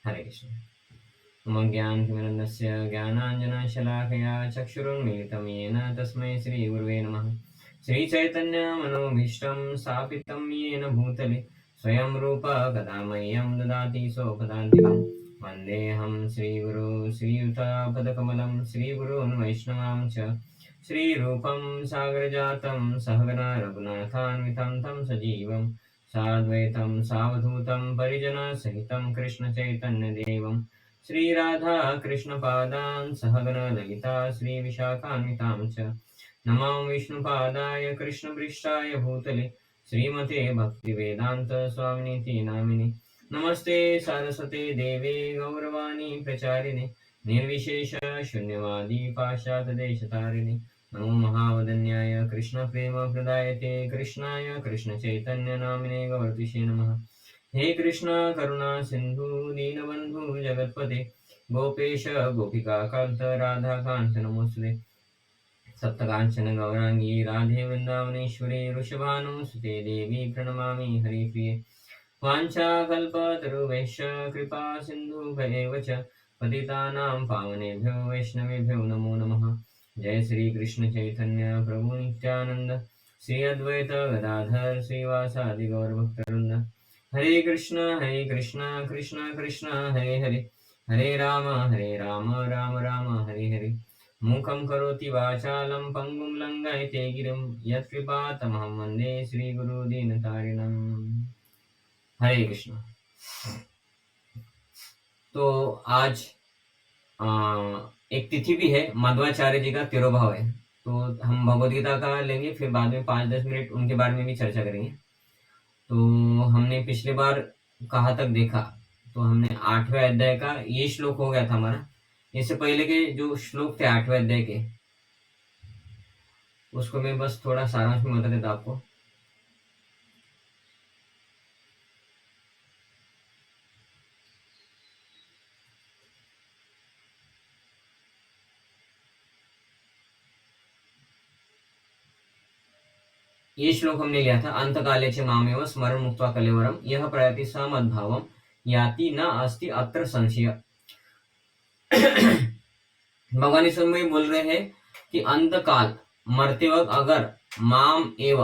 हरे कृष्ण। मम ज्ञानतिमिरन्दस्य ज्ञानाञ्जनशलाकया चक्षुरुन्मीलितं येन तस्मै श्रीगुरुवे नमः। श्रीचैतन्यमनोभीष्टं स्थापितं येन भूतले स्वयं रूप कदा मह्यं ददाति स्वपदान्तिकं। वन्देऽहं श्रीगुरो श्रीयुतापदकमलं श्रीगुरून् वैष्णवां च श्रीरूपं सागरजातं सहगना रघुनाथान्वितं तं सजीवं साद्वैतं सावधूतं परिजनसहितं कृष्णचैतन्यदेवं श्रीराधा कृष्णपादान् सहगण ललिता श्रीविशाखान्वितां च नमो विष्णुपादाय कृष्णपृष्ठाय भूतले श्रीमते भक्तिवेदान्त स्वामिनीति नामिने नमस्ते सारस्वते देवे गौरवाणी प्रचारिणे निर्विशेष शून्यवादी पाश्चात्यदेशतारिणे नमो महावदन्याय कृष्णप्रेमप्रदायते कृष्णाय कृष्णचैतन्यनामिने गौरतिषे नमः। हे कृष्ण करुणा सिंधु दीनबंधु जगतपते गोपेश गोपिकाकान्त राधाकान्त नमोस्तुते। सप्तकाञ्चन गौरांगी राधे वृन्दावनेश्वरी वृषभानुसुते देवी प्रणमामि हरिप्रिये। वाञ्छाकल्पतरुभ्यश्च कृपा सिन्धुभ्येव च पतितानां पावनेभ्यो वैष्णवेभ्यो नमो नमः। जय श्री कृष्ण चैतन्य प्रभु नित्यानंद श्री अद्वैत गदाधर श्रीवासादि गौरभक्तवृंद। हरे कृष्ण कृष्ण कृष्ण हरे हरे हरे राम राम राम हरे हरे। मूकं करोति वाचालं पङ्गुं लङ्घयते गिरिं यत्कृपातमहं वन्दे श्रीगुरुदीनतारिणम्। हरे कृष्ण। तो आज एक तिथि भी है, मध्वाचार्य जी का तिरोभाव है, तो हम भगवद गीता का लेंगे, फिर बाद में 5-10 मिनट उनके बारे में भी चर्चा करेंगे। तो हमने पिछले बार कहाँ तक देखा, तो हमने 8वें अध्याय का ये श्लोक हो गया था हमारा। इससे पहले के जो श्लोक थे 8वें अध्याय के, उसको मैं बस थोड़ा सारांश में बता देता आपको। ये श्लोक हमने लिया था, अंतकाले च मामेव स्मरण मुक्त्वा कलेवरम यह प्रयति समद्भावम याति न अस्ति अत्र संशय। भगवान ईश्वर में बोल रहे हैं कि अंतकाल मरते वक्त अगर माम एव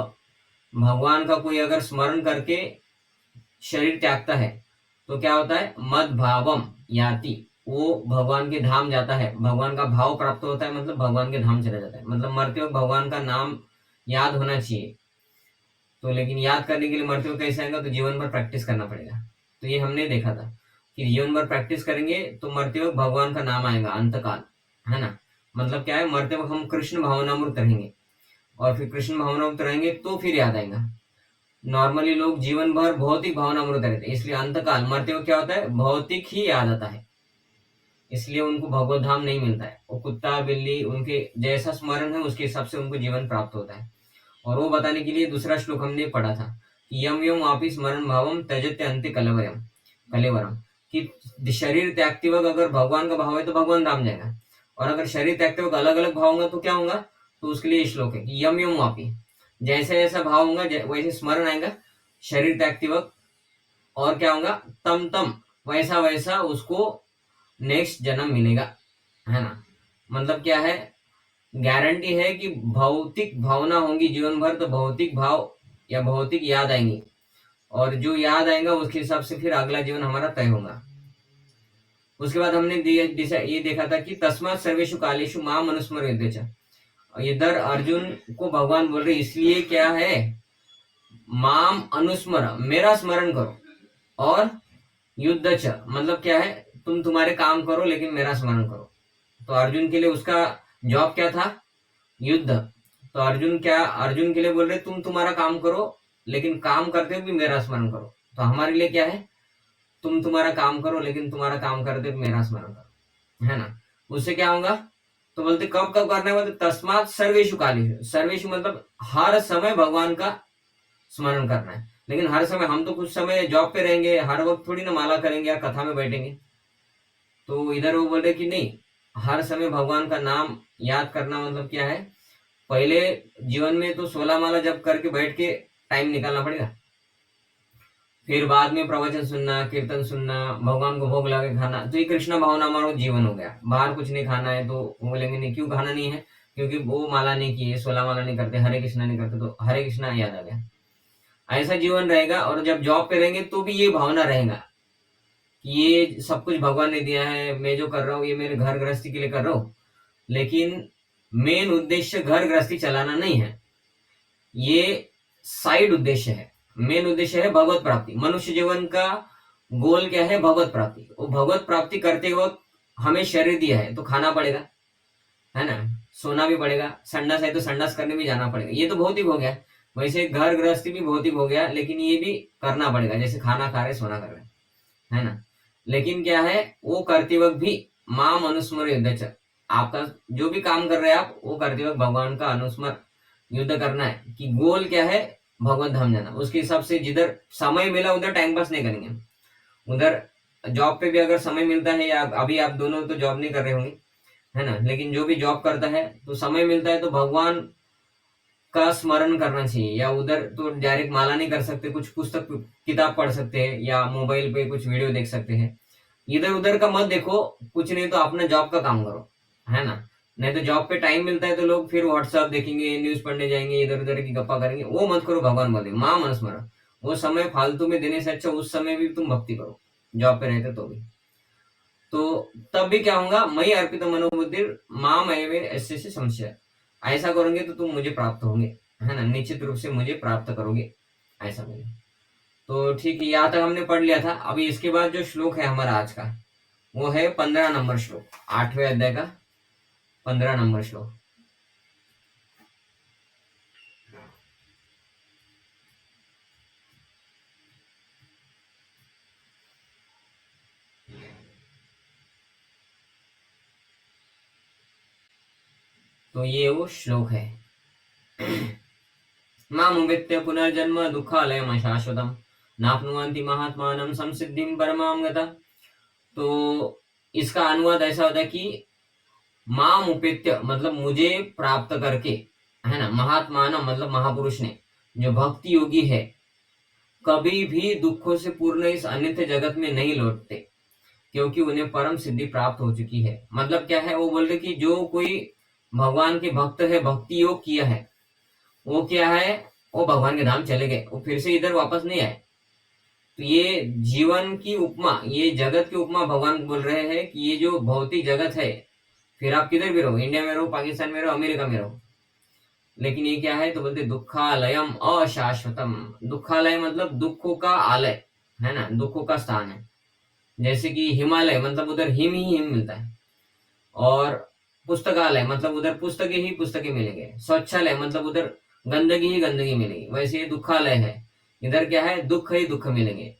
भगवान का कोई अगर स्मरण करके शरीर त्यागता है तो क्या होता है, मद भावम याति, वो भगवान के धाम जाता है, भगवान का भाव प्राप्त होता है, मतलब भगवान के धाम चला जाता है। मतलब मरते वक्त भगवान का नाम याद होना चाहिए, तो लेकिन याद करने के लिए मरते वक्त कैसे आएगा, तो जीवन भर प्रैक्टिस करना पड़ेगा। तो ये हमने देखा था कि जीवन भर प्रैक्टिस करेंगे तो मरते वक्त भगवान का नाम आएगा, अंतकाल, है ना। मतलब क्या है, मरते वक्त हम कृष्ण भावनामृत रहेंगे, और फिर कृष्ण भावनामृत रहेंगे तो फिर याद आएगा। नॉर्मली लोग जीवन भर भौतिक भावनामृत रहते हैं, इसलिए अंतकाल मरते वक्त क्या होता है, भौतिक ही याद आता है, इसलिए उनको भगवत धाम नहीं मिलता है। वो कुत्ता बिल्ली उनके जैसा स्मरण है उसके हिसाब से उनको जीवन प्राप्त होता है। और वो बताने के लिए दूसरा श्लोक हमने पढ़ा था कि यम यम वापि स्मरण भावम त्यजते अंत्य कलेवरम, कि शरीर त्यागते वक्त अगर भगवान का भाव है तो भगवान धाम जाएगा, और अगर शरीर त्यागते वक्त अलग अलग भाव होगा तो क्या होगा, तो उसके लिए श्लोक है कि यम यम वापि, जैसे जैसा भाव होगा वैसे स्मरण आएगा शरीर त्यागते वक्त, और क्या होगा, तम तम वैसा वैसा उसको नेक्स्ट जन्म मिलेगा, है ना। मतलब क्या है, गारंटी है कि भौतिक भावना होंगी जीवन भर तो भौतिक भाव या भौतिक याद आएंगी, और जो याद आएगा उसके हिसाब से फिर अगला जीवन हमारा तय होगा। उसके बाद हमने ये देखा था कि तस्मात् सर्वेषु कालेषु माम अनुस्मरेत् च, इधर अर्जुन को भगवान बोल रहे इसलिए क्या है, माम अनुस्मर, मेरा स्मरण करो, और युद्ध च, मतलब क्या है, तुम तुम्हारे काम करो लेकिन मेरा स्मरण करो। तो अर्जुन के लिए उसका जॉब क्या था, युद्ध। तो अर्जुन के लिए बोल रहे तुम तुम्हारा काम करो लेकिन काम करते हुए भी मेरा स्मरण करो। तो हमारे लिए क्या है, तुम तुम्हारा काम करो लेकिन तुम्हारा काम करते हुए मेरा स्मरण करो, है ना। उससे क्या होगा, तो बोलते कब कब करना है, बोलते तस्मात् सर्वेषु कालेषु, सर्वेषु मतलब हर समय भगवान का स्मरण करना है। लेकिन हर समय, हम तो कुछ समय जॉब पे रहेंगे, हर वक्त थोड़ी ना माला करेंगे या कथा में बैठेंगे। तो इधर वो बोल रहे कि नहीं, हर समय भगवान का नाम याद करना मतलब क्या है, पहले जीवन में तो 16 माला जब करके बैठ के टाइम निकालना पड़ेगा, फिर बाद में प्रवचन सुनना, कीर्तन सुनना, भगवान को भोग लगा के खाना, तो ये कृष्ण भावना हमारा जीवन हो गया। बाहर कुछ नहीं खाना है तो वो बोलेंगे नहीं, क्यों खाना नहीं है? क्योंकि वो माला नहीं की है, 16 माला नहीं करते, हरे कृष्णा नहीं करते, तो हरे कृष्णा याद आ गया। ऐसा जीवन रहेगा। और जब जॉब पे रहेंगे तो भी ये भावना रहेगा कि ये सब कुछ भगवान ने दिया है, मैं जो कर रहा हूँ ये मेरे घर गृहस्थी के लिए कर रहा हूँ, लेकिन मेन उद्देश्य घर गृहस्थी चलाना नहीं है, ये साइड उद्देश्य है। मेन उद्देश्य है भगवत प्राप्ति। मनुष्य जीवन का गोल क्या है? भगवत प्राप्ति। वो भगवत प्राप्ति करते वक्त हमें शरीर दिया है तो खाना पड़ेगा, है ना, सोना भी पड़ेगा, संडास है तो संडास करने भी जाना पड़ेगा, ये तो भौतिक हो गया। वैसे घर गृहस्थी भी भौतिक हो गया, लेकिन ये भी करना पड़ेगा, जैसे खाना खा रहे सोना कर रहे, है ना। लेकिन क्या है, वो करते वक्त भी माम अनुस्मर युद्ध, आपका जो भी काम कर रहे हैं आप, वो करते वक्त भगवान का अनुस्मर युद्ध करना है। कि गोल क्या है? भगवत धाम जाना। उसके हिसाब से जिधर समय मिला उधर टाइम पास नहीं करेंगे। उधर जॉब पे भी अगर समय मिलता है, या अभी आप दोनों तो जॉब नहीं कर रहे होंगे, है ना, लेकिन जो भी जॉब करता है तो समय मिलता है तो भगवान का स्मरण करना चाहिए। या उधर तो डायरेक्ट माला नहीं कर सकते, कुछ पुस्तक किताब पढ़ सकते हैं, या मोबाइल पे कुछ वीडियो देख सकते हैं। इधर उधर का मत देखो, कुछ नहीं तो अपना जॉब का काम करो, है ना। नहीं तो जॉब पे टाइम मिलता है तो लोग फिर व्हाट्सएप देखेंगे, न्यूज पढ़ने जाएंगे, इधर उधर की गप्पा करेंगे, वो मत करो। भगवान बोले माँ मन स्मरण, वो समय फालतू में देने से अच्छा उस समय भी तुम भक्ति करो, जॉब पे रहते तो भी। तो तब भी क्या होगा? मई अर्पित मनोबुद्धि माँ मय में ऐसे संशय, ऐसा करोगे तो तुम मुझे प्राप्त होंगे, है ना, निश्चित रूप से मुझे प्राप्त करोगे, ऐसा बोले। तो ठीक है, यहाँ तक हमने पढ़ लिया था। अभी इसके बाद जो श्लोक है हमारा आज का, वो है 15 नंबर श्लोक, 8वें अध्याय का 15 नंबर श्लोक। तो ये वो श्लोक है। मामुपेत्य पुनर्जन्म दुःखालयम शाश्वतम नाप्नुवन्ति महात्मानं संसिद्धिं परमां गता। तो इसका अनुवाद ऐसा होता है कि माम उपेत्य मतलब मुझे प्राप्त करके, है ना, महात्मान मतलब महापुरुष ने, जो भक्ति योगी है, कभी भी दुखों से पूर्ण इस अनित्य जगत में नहीं लौटते, क्योंकि उन्हें परम सिद्धि प्राप्त हो चुकी है। मतलब क्या है? वो बोल रहे कि जो कोई भगवान के भक्त है, भक्ति योग किया है, वो क्या है, वो भगवान के धाम चले गए, वो फिर से इधर वापस नहीं आए। तो ये जीवन की उपमा, ये जगत की उपमा भगवान बोल रहे हैं कि ये जो भौतिक जगत है, फिर आप किधर भी रहो, इंडिया में रहो, पाकिस्तान में रहो, अमेरिका में रहो, लेकिन ये क्या है? तो बोलते दुखालयम अशाश्वतम। दुखालय मतलब दुखों का आलय, है ना, दुखों का स्थान है। जैसे कि हिमालय मतलब उधर हिम ही हिम मिलता है, और पुस्तकालय मतलब उधर पुस्तकें ही पुस्तकें मिलेंगे, शौचालय मतलब उधर गंदगी ही गंदगी मिलेगी। वैसे ये दुखालय है, इधर क्या है? दुख ही दुख मिलेंगे।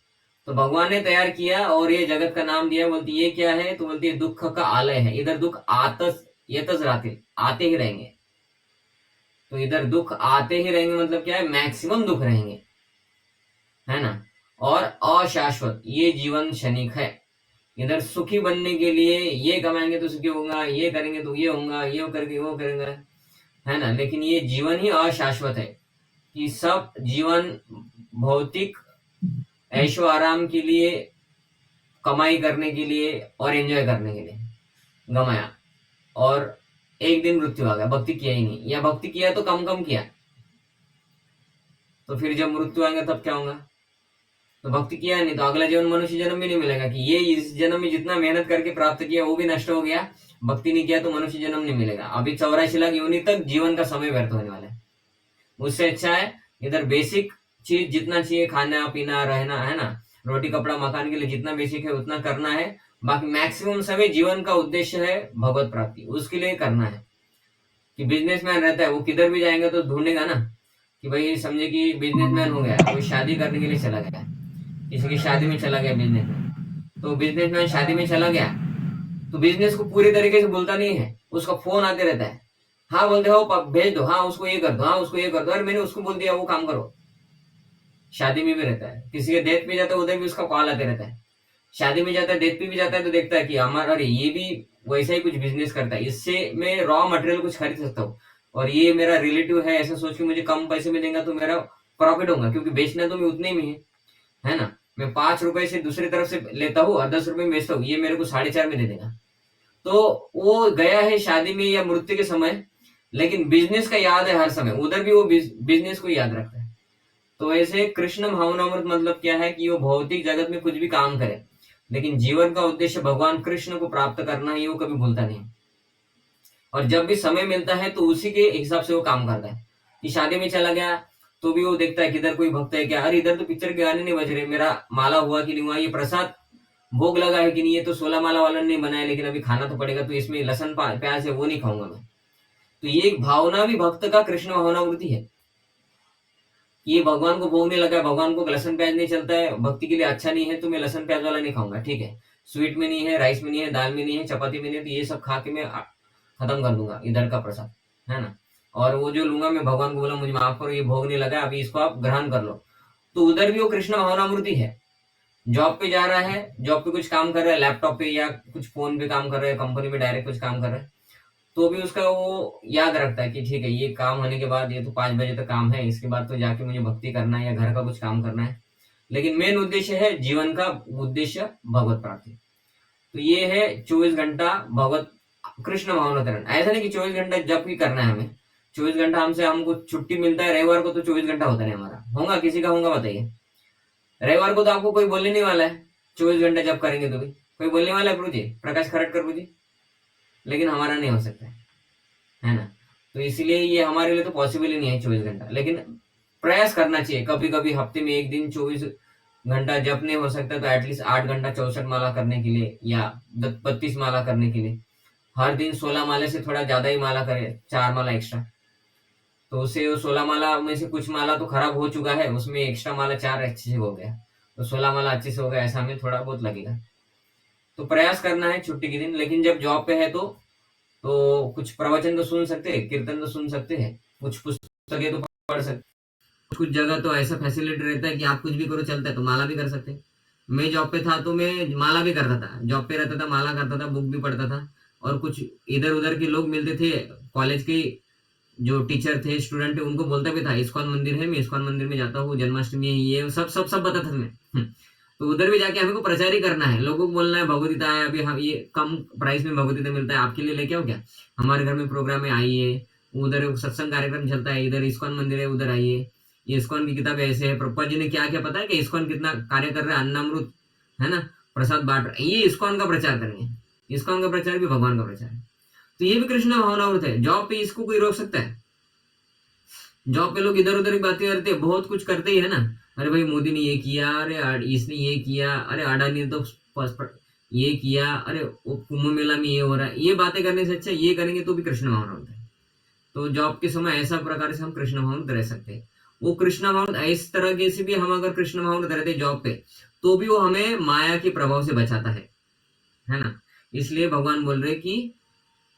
तो भगवान ने तैयार किया और ये जगत का नाम दिया। बोलती ये क्या है? तो बोलती है दुख का आलय है। इधर दुख आतस यतस रातिल, आते ही रहेंगे। तो इधर दुख आते ही रहेंगे मतलब क्या है? मैक्सिमम दुख रहेंगे, है ना। और अशाश्वत, ये जीवन क्षणिक है। इधर सुखी बनने के लिए ये कमाएंगे तो सुखी होगा, ये करेंगे तो ये होगा, ये करके वो करेंगे, है ना। लेकिन ये जीवन ही अशाश्वत है कि सब जीवन भौतिक ऐशो आराम के लिए, कमाई करने के लिए और एंजॉय करने के लिए गमाया, और एक दिन मृत्यु आ गया, भक्ति किया ही नहीं, या भक्ति किया तो कम कम किया, तो फिर जब मृत्यु आएगा तब क्या होगा? तो भक्ति किया नहीं तो अगला जीवन मनुष्य जन्म भी नहीं मिलेगा, कि ये इस जन्म में जितना मेहनत करके प्राप्त किया वो भी नष्ट हो गया, भक्ति नहीं किया तो मनुष्य जन्म नहीं मिलेगा। अभी 84 लाख योनि तक जीवन का समय व्यर्थ होने वाला है। उससे अच्छा है इधर बेसिक चीज जितना चाहिए, खाना पीना रहना, है ना, रोटी कपड़ा मकान के लिए जितना बेसिक है उतना करना है। बाकी मैक्सिमम समय जीवन का उद्देश्य है भगवत प्राप्ति, उसके लिए करना है। कि बिजनेसमैन रहता है, वो किधर भी जाएगा तो ढूंढेगा ना, कि भाई समझे कि बिजनेसमैन हो गया, कोई शादी करने के लिए चला गया, किसी की शादी में चला गया बिजनेसमैन, तो बिजनेसमैन शादी में चला गया तो बिजनेस को पूरी तरीके से बोलता नहीं है, उसका फोन आते रहता है, हाँ बोलते हो भेज दो, हाँ उसको ये कर दो, हाँ उसको ये कर दो, अरे मैंने उसको बोल दिया वो काम करो। शादी में भी रहता है, किसी के डेथ पे जाता है उधर भी उसका कॉल आते रहता है। शादी में जाता है, डेथ पे भी जाता है तो देखता है कि हमारा, अरे ये भी वैसा ही कुछ बिजनेस करता है, इससे मैं रॉ मटेरियल कुछ खरीद सकता हूँ, और ये मेरा रिलेटिव है, ऐसा सोच के मुझे कम पैसे में देगा तो मेरा प्रॉफिट होगा, क्योंकि बेचना तो मैं उतने में है। है ना। मैं 5 रुपए से दूसरी तरफ से लेता हूँ और 10 रुपए में बेचता हूँ, ये मेरे को 4.5 में दे देगा। तो वो गया है शादी में या मृत्यु के समय, लेकिन बिजनेस का याद है हर समय, उधर भी वो बिजनेस को याद रखता है। तो ऐसे कृष्ण भावनामृत मतलब क्या है कि वो भौतिक जगत में कुछ भी काम करे, लेकिन जीवन का उद्देश्य भगवान कृष्ण को प्राप्त करना ही वो कभी भूलता नहीं। और जब भी समय मिलता है तो उसी के हिसाब से वो काम करता है। कि शादी में चला गया तो भी वो देखता है कि इधर कोई भक्त है क्या, अरे इधर तो पिक्चर के गाने नहीं बज रहे, मेरा माला हुआ कि नहीं हुआ, ये प्रसाद भोग लगा है कि नहीं, ये तो 16 माला वाला ने बनाया, लेकिन अभी खाना तो पड़ेगा, तो इसमें लहसन प्याज है वो नहीं खाऊंगा मैं। तो ये एक भावना भी भक्त का कृष्ण भावनावृत्ति है। ये भगवान को भोग नहीं लगा, भगवान को लहसन प्याज नहीं चलता है, भक्ति के लिए अच्छा नहीं है, तो मैं लहसन प्याज वाला नहीं खाऊंगा, ठीक है। स्वीट में नहीं है, राइस में नहीं है, दाल में नहीं है, चपाती में नहीं है, तो ये सब खा के मैं खत्म कर दूंगा इधर का प्रसाद, है ना। और वो जो लूंगा मैं भगवान को बोला मुझे माफ करो, ये भोग नहीं लगा, अभी इसको आप ग्रहण कर लो। तो उधर भी वो कृष्ण भावनामृति है। जॉब पे जा रहा है, जॉब पे कुछ काम कर रहा है, लैपटॉप पे या कुछ फोन पे काम कर रहा है, कंपनी में डायरेक्ट कुछ काम कर रहा है, तो भी उसका वो याद रखता है कि ठीक है ये काम होने के बाद, ये तो 5 बजे तक काम है, इसके बाद तो जाके मुझे भक्ति करना है या घर का कुछ काम करना है। लेकिन मेन उद्देश्य है जीवन का उद्देश्य भगवत प्राप्ति। तो ये है 24 घंटा भगवत कृष्ण भावनातरण। ऐसा नहीं कि 24 घंटा जब ही करना है हमें, 24 घंटा हमसे हमको छुट्टी मिलता है रविवार को, तो 24 घंटा होता नहीं हमारा, होगा किसी का होगा बताइए। रविवार को तो आपको कोई बोलने नहीं वाला है 24 घंटा जब करेंगे तो भी कोई बोलने वाला है प्रभु जी, प्रकाश खरटकर प्रभु जी, लेकिन हमारा नहीं हो सकता है ना। तो इसलिए ये हमारे लिए तो पॉसिबल ही नहीं है 24 घंटा, लेकिन प्रयास करना चाहिए। कभी कभी हफ्ते में एक दिन 24 घंटा जब नहीं हो सकता तो एटलीस्ट 8 घंटा 64 माला करने के लिए या 32 माला करने के लिए, हर दिन 16 माले से थोड़ा ज्यादा ही माला करे, 4 माला एक्स्ट्रा, तो उससे 16 माला में से कुछ माला तो खराब हो चुका है, उसमें एक्स्ट्रा माला 4 अच्छे से हो गया, तो 16 माला अच्छे से हो गया, ऐसा हमें थोड़ा बहुत लगेगा। तो प्रयास करना है छुट्टी के दिन। लेकिन जब जॉब पे है तो कुछ प्रवचन तो सुन सकते हैं, कीर्तन तो सुन सकते हैं, कुछ पुस्तकें तो पढ़ सकते। कुछ जगह तो ऐसा फैसिलिटी रहता है कि आप कुछ भी करो चलता है, तो माला भी कर सकते हैं। मैं जॉब पे था तो मैं माला भी करता था, जॉब पे रहता था, माला करता था, बुक भी पढ़ता था। और कुछ इधर उधर के लोग मिलते थे, कॉलेज के जो टीचर थे, स्टूडेंट थे, उनको बोलता भी था इस्कॉन मंदिर है, मैं इस्कॉन मंदिर में जाता हूँ, जन्माष्टमी है, ये सब सब सब बताता था मैं। तो उधर भी जाके हमें को प्रचार ही करना है, लोगों को बोलना है भगवदगीता है, अभी हम ये कम प्राइस में भगवदगीता मिलता है, आपके लिए लेके आओ क्या, हमारे घर में प्रोग्राम है आइए, उधर सत्संग कार्यक्रम चलता है, इधर इस्कॉन मंदिर है उधर आइए, ये इस्कॉन की किताब ऐसे है, प्रभुपाद जी ने क्या क्या पता है कि इस्कॉन कितना कार्य कर रहा है, अन्नामृत है ना, प्रसाद बांट रहा है, ये इस्कॉन का प्रचार करेंगे। इस्कॉन का प्रचार भी भगवान का प्रचार है। तो ये भी कृष्ण भावनामृत है। जॉब पे इसको कोई रोक सकता है? जॉब पे लोग इधर उधर की बातें करते हैं, बहुत कुछ करते ही है ना, अरे भाई मोदी ने ये किया, अरे इसने ये किया, अरे अडानी ने तो ये किया, अरे वो कुंभ मेला में ये हो रहा है, ये बातें करने से अच्छा ये करेंगे तो भी कृष्ण भावना होता है। तो जॉब के समय ऐसा प्रकार से हम कृष्ण भावना रह सकते हैं। वो कृष्ण भावना इस तरह के से भी हम अगर कृष्ण भावना रहते जॉब पे, तो भी वो हमें माया के प्रभाव से बचाता है ना। इसलिए भगवान बोल रहे कि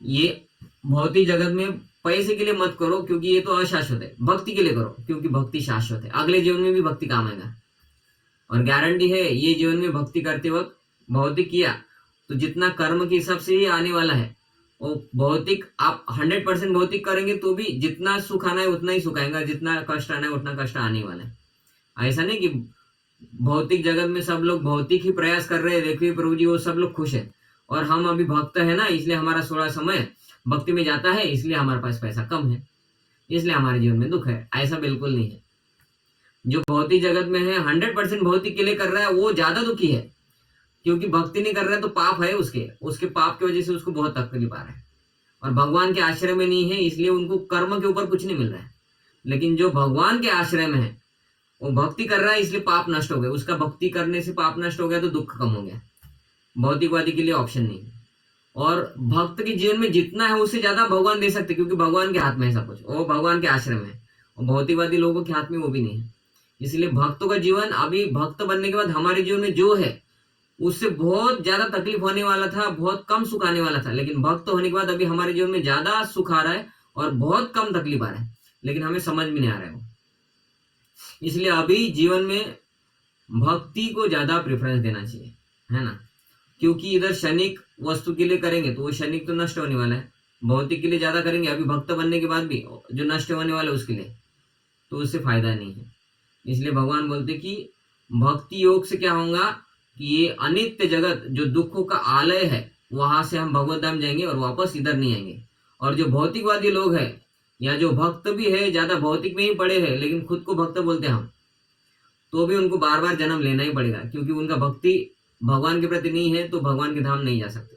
ये भौतिक जगत में पैसे के लिए मत करो, क्योंकि ये तो अशाश्वत है, भक्ति के लिए करो, क्योंकि भक्ति शाश्वत है, अगले जीवन में भी भक्ति काम आएगा। और गारंटी है ये जीवन में भक्ति करते वक्त भौतिक किया तो जितना कर्म के हिसाब से ही आने वाला है, वो भौतिक आप 100% भौतिक करेंगे तो भी जितना सुख आना है उतना ही सुख आएगा, जितना कष्ट आना है उतना कष्ट आने वाला है। ऐसा नहीं कि भौतिक जगत में सब लोग भौतिक ही प्रयास कर रहे हैं, देखिए प्रभु जी वो सब लोग खुश है, और हम अभी भक्त है ना, इसलिए हमारा थोड़ा समय भक्ति में जाता है, इसलिए हमारे पास पैसा कम है, इसलिए हमारे जीवन में दुख है। ऐसा बिल्कुल नहीं है। जो भौतिक जगत में है 100% भौतिक के लिए कर रहा है वो ज्यादा दुखी है, क्योंकि भक्ति नहीं कर रहा है तो पाप है, उसके उसके पाप की वजह से उसको बहुत तकलीफ आ रहा है। और भगवान के आश्रय में नहीं है, इसलिए उनको कर्म के ऊपर कुछ नहीं मिल रहा है। लेकिन जो भगवान के आश्रय में है वो भक्ति कर रहा है, इसलिए पाप नष्ट हो गए, उसका भक्ति करने से पाप नष्ट हो गया तो दुख कम हो गया। भौतिकवादी के लिए ऑप्शन नहीं है। और भक्त के जीवन में जितना है उससे ज्यादा भगवान दे सकते, क्योंकि भगवान के हाथ में है सब कुछ, वो भगवान के आश्रम में है, और भौतिकवादी लोगों के हाथ में वो भी नहीं है। इसलिए भक्तों का जीवन अभी भक्त बनने के बाद हमारे जीवन में जो है उससे बहुत ज्यादा तकलीफ होने वाला था, बहुत कम सुख आने वाला था, लेकिन भक्त होने के बाद अभी हमारे जीवन में ज्यादा सुख आ रहा है और बहुत कम तकलीफ आ रहा है, लेकिन हमें समझ में नहीं आ रहा है वो। इसलिए अभी जीवन में भक्ति को ज्यादा प्रेफरेंस देना चाहिए, है ना। क्योंकि इधर क्षणिक वस्तु के लिए करेंगे तो वो क्षणिक तो नष्ट होने वाला है, भौतिक के लिए ज्यादा करेंगे अभी भक्त बनने के बाद भी जो नष्ट होने वाला है उसके लिए, तो उससे फायदा नहीं है। इसलिए भगवान बोलते कि भक्ति योग से क्या होगा कि ये अनित्य जगत जो दुखों का आलय है वहां से हम भगवत धाम जाएंगे और वापस इधर नहीं आएंगे। और जो भौतिकवादी लोग हैं या जो भक्त भी है, ज्यादा भौतिक में ही पड़े हैं लेकिन खुद को भक्त बोलते हैं हम, तो भी उनको बार बार जन्म लेना ही पड़ेगा, क्योंकि उनका भक्ति भगवान के प्रति नहीं है तो भगवान के धाम नहीं जा सकते।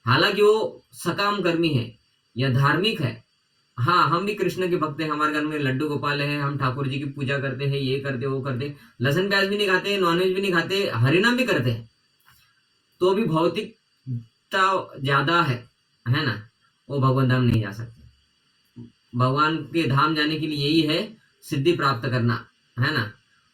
हालांकि वो सकाम कर्मी है या धार्मिक है। हाँ, हम भी कृष्ण के भक्त हैं, हमारे घर में लड्डू गोपाल है, हम ठाकुर जी की पूजा करते हैं, ये करते वो करते, लहसुन प्याज भी नहीं खाते, नॉनवेज भी नहीं खाते, हरिनाम भी करते हैं, तो भी भौतिकता ज्यादा है ना, वो भगवान धाम नहीं जा सकते। भगवान के धाम जाने के लिए यही है सिद्धि प्राप्त करना, है ना,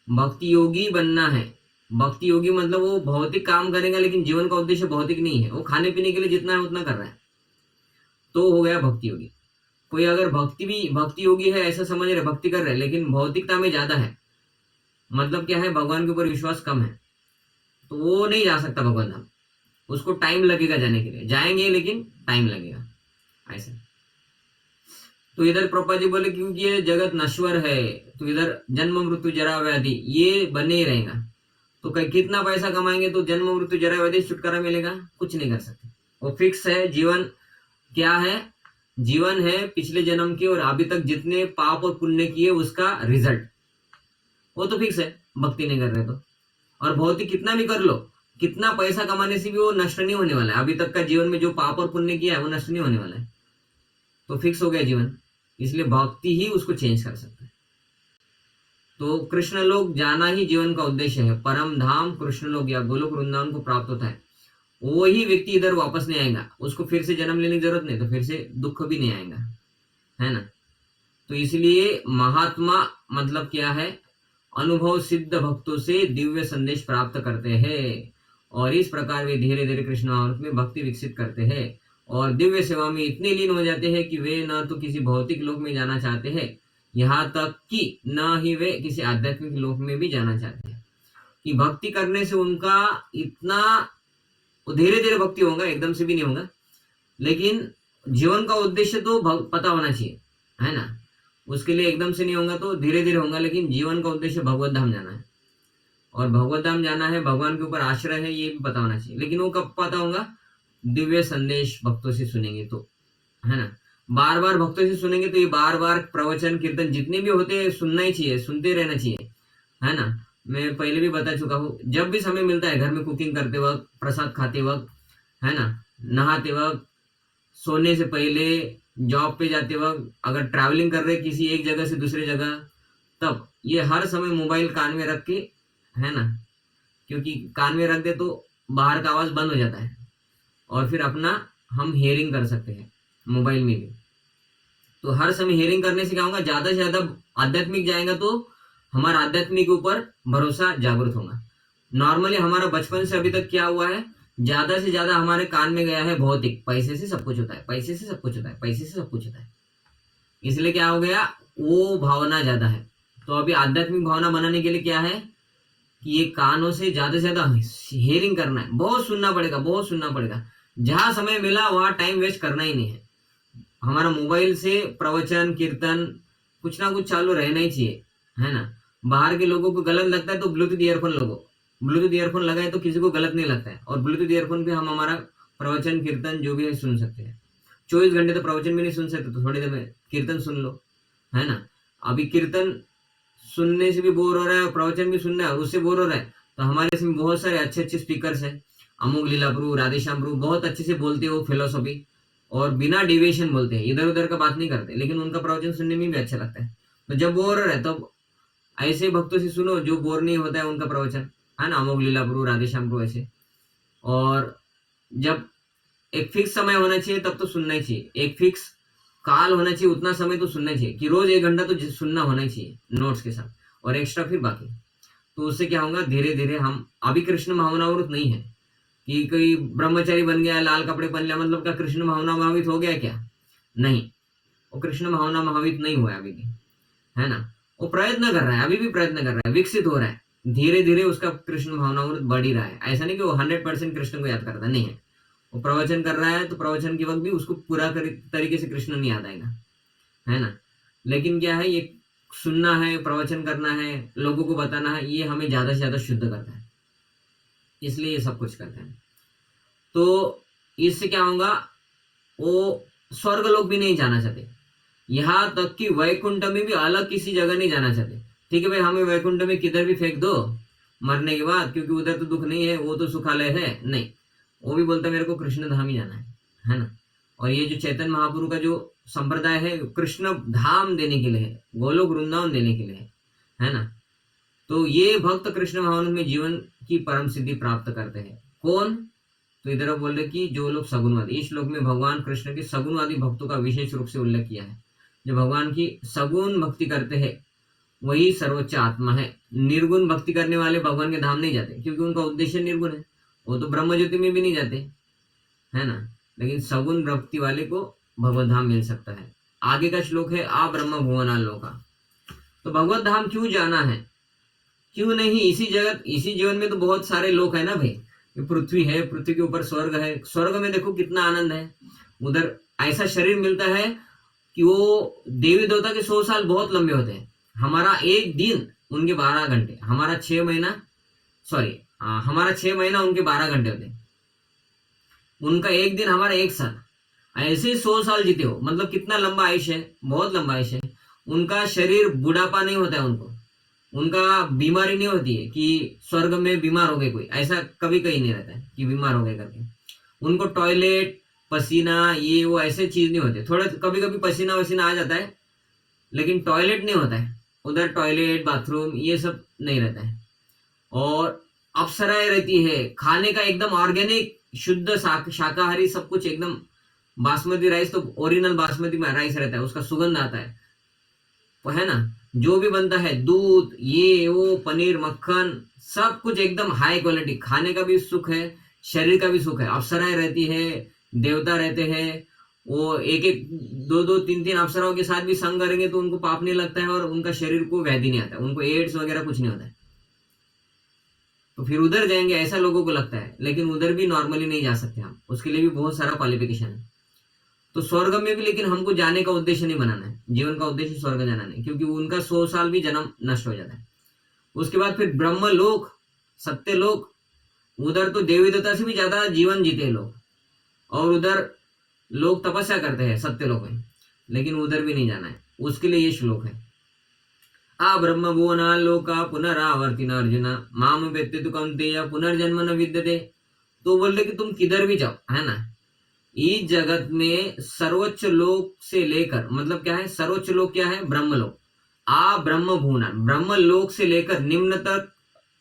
भक्ति योगी बनना है। भक्ति योगी मतलब वो भौतिक काम करेगा लेकिन जीवन का उद्देश्य भौतिक नहीं है, वो खाने पीने के लिए जितना है उतना कर रहा है, तो हो गया भक्ति योगी। कोई अगर भक्ति योगी है ऐसा समझ रहे, भक्ति कर रहे लेकिन भौतिकता में ज्यादा है, मतलब क्या है, भगवान के ऊपर विश्वास कम है, तो वो नहीं जा सकता भगवान धाम, उसको टाइम लगेगा जाने के लिए, जाएंगे लेकिन टाइम लगेगा ऐसे। तो इधर प्रभुपाद जी बोले क्योंकि ये जगत नश्वर है, तो इधर जन्म मृत्यु जरा व्याधि ये बने ही रहेगा, तो कितना पैसा कमाएंगे तो जन्म मृत्यु जरा व्याधि छुटकारा मिलेगा, कुछ नहीं कर सकते, वो फिक्स है। जीवन क्या है, जीवन है पिछले जन्म के और अभी तक जितने पाप और पुण्य किए उसका रिजल्ट, वो तो फिक्स है, भक्ति नहीं कर रहे तो। और भौतिक कितना भी कर लो, कितना पैसा कमाने से भी वो नष्ट नहीं होने वाला है, अभी तक का जीवन में जो पाप और पुण्य किया है वो नष्ट नहीं होने वाला है, तो फिक्स हो गया जीवन, इसलिए भक्ति ही उसको चेंज कर सकता है। तो कृष्ण लोक जाना ही जीवन का उद्देश्य है, परम धाम कृष्ण लोक या गोलोक वृंदावन को प्राप्त होता है, वही व्यक्ति इधर वापस नहीं आएगा, उसको फिर से जन्म लेने की जरूरत नहीं, तो फिर से दुख भी नहीं आएगा, है ना। तो इसलिए महात्मा मतलब क्या है, अनुभव सिद्ध भक्तों से दिव्य संदेश प्राप्त करते हैं और इस प्रकार वे धीरे धीरे कृष्ण मार्ग में भक्ति विकसित करते हैं और दिव्य सेवा में इतने लीन हो जाते हैं कि वे न तो किसी भौतिक लोक में जाना चाहते हैं, यहाँ तक कि न ही वे किसी आध्यात्मिक लोक में भी जाना चाहते हैं। कि भक्ति करने से उनका इतना धीरे धीरे भक्ति होगा, एकदम से भी नहीं होगा, लेकिन जीवन का उद्देश्य तो पता होना चाहिए, है ना, उसके लिए एकदम से नहीं होगा तो धीरे धीरे होगा, लेकिन जीवन का उद्देश्य भगवत धाम जाना है और भगवत धाम जाना है, भगवान के ऊपर आश्रय है, ये भी पता होना चाहिए। लेकिन वो कब पता होगा, दिव्य संदेश भक्तों से सुनेंगे तो, है ना, बार बार भक्तों से सुनेंगे तो ये बार बार प्रवचन कीर्तन जितने भी होते हैं सुनना ही चाहिए, सुनते रहना चाहिए, है ना। मैं पहले भी बता चुका हूँ, जब भी समय मिलता है, घर में कुकिंग करते वक्त, प्रसाद खाते वक्त, है ना, नहाते वक्त, सोने से पहले, जॉब पे जाते वक्त, अगर ट्रैवलिंग कर रहे किसी एक जगह से दूसरी जगह, तब ये हर समय मोबाइल कान में रख के, है ना, क्योंकि कान में रख दे तो बाहर का आवाज बंद हो जाता है और फिर अपना हम हियरिंग कर सकते हैं मोबाइल में भी। तो हर समय हियरिंग करने से क्या होगा, ज्यादा से ज्यादा आध्यात्मिक जाएगा तो हमारा आध्यात्मिक के ऊपर भरोसा जागृत होगा। नॉर्मली हमारा बचपन से अभी तक क्या हुआ है, ज्यादा से ज्यादा हमारे कान में गया है भौतिक, पैसे से सब कुछ होता है, पैसे से सब कुछ होता है, पैसे से सब कुछ होता है, इसलिए क्या हो गया, वो भावना ज्यादा है। तो अभी आध्यात्मिक भावना बनाने के लिए क्या है कि ये कानों से ज्यादा हियरिंग करना है, बहुत सुनना पड़ेगा, बहुत सुनना पड़ेगा, जहां समय मिला वहां टाइम वेस्ट करना ही नहीं है। हमारा मोबाइल से प्रवचन कीर्तन कुछ ना कुछ चालू रहना ही चाहिए, है ना। बाहर के लोगों को गलत लगता है तो ब्लूटूथ ईयरफोन लगो, ब्लूटूथ ईयरफोन लगाए तो किसी को गलत नहीं लगता है, और ब्लूटूथ ईयरफोन पे हम हमारा प्रवचन कीर्तन जो भी है सुन सकते हैं। 24 घंटे तो प्रवचन भी नहीं सुन सकते, तो थोड़ी देर में कीर्तन सुन लो, है ना। अभी कीर्तन सुनने से भी बोर हो रहा है और प्रवचन भी सुनना है और उससे बोर हो रहा है, तो हमारे इसमें बहुत सारे अच्छे अच्छे स्पीकर्स हैं, अमोघ लीला प्रभु, राधेश्याम प्रभु, बहुत अच्छे से बोलते हो फिलोसॉफी और बिना डिविएशन बोलते हैं, इधर उधर का बात नहीं करते, लेकिन उनका प्रवचन सुनने में भी अच्छा लगता है। तो जब बोर हो रहा है तब ऐसे भक्तों से सुनो जो बोर नहीं होता है उनका प्रवचन, है ना, अमोघ लीला प्रभु, राधेश्याम प्रभु ऐसे। और जब एक फिक्स समय होना चाहिए तब तो सुनना ही चाहिए, एक फिक्स काल होना चाहिए, उतना समय तो सुनना चाहिए कि रोज 1 घंटा तो सुनना होना ही चाहिए नोट्स के साथ, और एक्स्ट्रा फिर बाकी। तो उससे क्या होगा, धीरे धीरे हम अभी कृष्ण भावनावृत नहीं है कि कोई ब्रह्मचारी बन गया, लाल कपड़े पहन लिया, मतलब क्या कृष्ण भावना भावित हो गया क्या, नहीं, वो कृष्ण भावना भावित नहीं हुआ अभी भी, है ना। वो प्रयत्न कर रहा है, अभी भी प्रयत्न कर रहा है, विकसित हो रहा है, धीरे धीरे उसका कृष्ण भावनावृत बढ़ ही रहा है। ऐसा नहीं कि वो 100% कृष्ण को याद करता नहीं है, वो प्रवचन कर रहा है तो प्रवचन के वक्त भी उसको पूरा तरीके से कृष्ण नहीं याद आएगा, है ना। लेकिन क्या है, ये सुनना है, प्रवचन करना है, लोगों को बताना है, ये हमें ज्यादा से ज्यादा शुद्ध करता है, इसलिए ये सब कुछ करते हैं। तो इससे क्या होगा, वो स्वर्ग लोग भी नहीं जाना चाहते, यहाँ तक कि वैकुंठ में भी अलग किसी जगह नहीं जाना चाहते। ठीक है भाई, हमें वैकुंठ में किधर भी फेंक दो मरने के बाद, क्योंकि उधर तो दुख नहीं है, वो तो सुखालय है, नहीं, वो भी बोलता है मेरे को कृष्ण धाम ही जाना है ना। और ये जो चैतन्य महाप्रभु का जो संप्रदाय है, कृष्ण धाम देने के लिए है, गोलोक वृंदावन देने के लिए है ना। तो ये भक्त कृष्ण भावना में जीवन की परम सिद्धि प्राप्त करते हैं। कौन? तो इधर बोल रहे कि जो लोग सगुणवादी, इस श्लोक में भगवान कृष्ण के सगुणवादी भक्तों का विशेष रूप से उल्लेख किया है। जो भगवान की सगुण भक्ति करते हैं वही सर्वोच्च आत्मा है। निर्गुण भक्ति करने वाले भगवान के धाम नहीं जाते, क्योंकि उनका उद्देश्य निर्गुण है, वो तो ब्रह्म ज्योति में भी नहीं जाते, है ना। लेकिन सगुण भक्ति वाले को भगवत धाम मिल सकता है। आगे का श्लोक है आ ब्रह्म भुवनालोका। तो भगवत धाम क्यों जाना है, क्यों नहीं इसी जगत, इसी जीवन में तो बहुत सारे लोग है ना भाई। पृथ्वी है, पृथ्वी के ऊपर स्वर्ग है, स्वर्ग में देखो कितना आनंद है। उधर ऐसा शरीर मिलता है कि वो देवी देवता के 100 साल बहुत लंबे होते हैं। हमारा एक दिन उनके 12 घंटे, हमारा 6 महीना, सॉरी हमारा 6 महीना उनके 12 घंटे होते हैं। उनका एक दिन हमारा 1 साल, ऐसे 100 साल जीते हो, मतलब कितना लंबा आयुष्य है, बहुत लंबा आयुष्य है। उनका शरीर बुढ़ापा नहीं होता है, उनका बीमारी नहीं होती है कि स्वर्ग में बीमार हो गए कोई, ऐसा कभी कहीं नहीं रहता है कि बीमार हो गए करके। उनको टॉयलेट, पसीना, ये वो ऐसे चीज नहीं होते। थोड़ा कभी कभी पसीना वसीना आ जाता है, लेकिन टॉयलेट नहीं होता है उधर, टॉयलेट बाथरूम ये सब नहीं रहता है। और अप्सराएं रहती है, खाने का एकदम ऑर्गेनिक शुद्ध शाकाहारी सब कुछ एकदम। बासमती राइस तो ओरिजिनल बासमती राइस रहता है, उसका सुगंध आता है, वो है ना। जो भी बनता है दूध, ये वो, पनीर, मक्खन, सब कुछ एकदम हाई क्वालिटी। खाने का भी सुख है, शरीर का भी सुख है। अप्सराएं रहती है, देवता रहते हैं, वो एक एक 2 2 3 3 अप्सराओं के साथ भी संग करेंगे तो उनको पाप नहीं लगता है, और उनका शरीर को व्याधि नहीं आता है, उनको एड्स वगैरह कुछ नहीं होता है। तो फिर उधर जाएंगे ऐसा लोगों को लगता है, लेकिन उधर भी नॉर्मली नहीं जा सकते हम, उसके लिए भी बहुत सारा क्वालिफिकेशन है। तो स्वर्ग में भी लेकिन हमको जाने का उद्देश्य नहीं बनाना है, जीवन का उद्देश्य स्वर्ग जाना नहीं, क्योंकि उनका 100 साल भी जन्म नष्ट हो जाता है। उसके बाद फिर ब्रह्मलोक, सत्यलोक, उधर तो देवी देवता से भी ज्यादा जीवन जीते हैं लोग, और उधर लोग तपस्या करते हैं सत्यलोक में, लेकिन उधर भी नहीं जाना है। उसके लिए ये श्लोक है आ ब्रह्म भुवना लोका पुनरावर्तिन अर्जुन माम वेत्ते तु कौन्तेय पुनर्जन्म न विद्यते। तो बोल रहे कि तुम किधर भी जाओ, है ना, इस जगत में सर्वोच्च लोक से लेकर, मतलब क्या है, सर्वोच्च लोक क्या है, ब्रह्मलोक। आ ब्रह्म भुवना, ब्रह्म लोक से लेकर निम्न तक,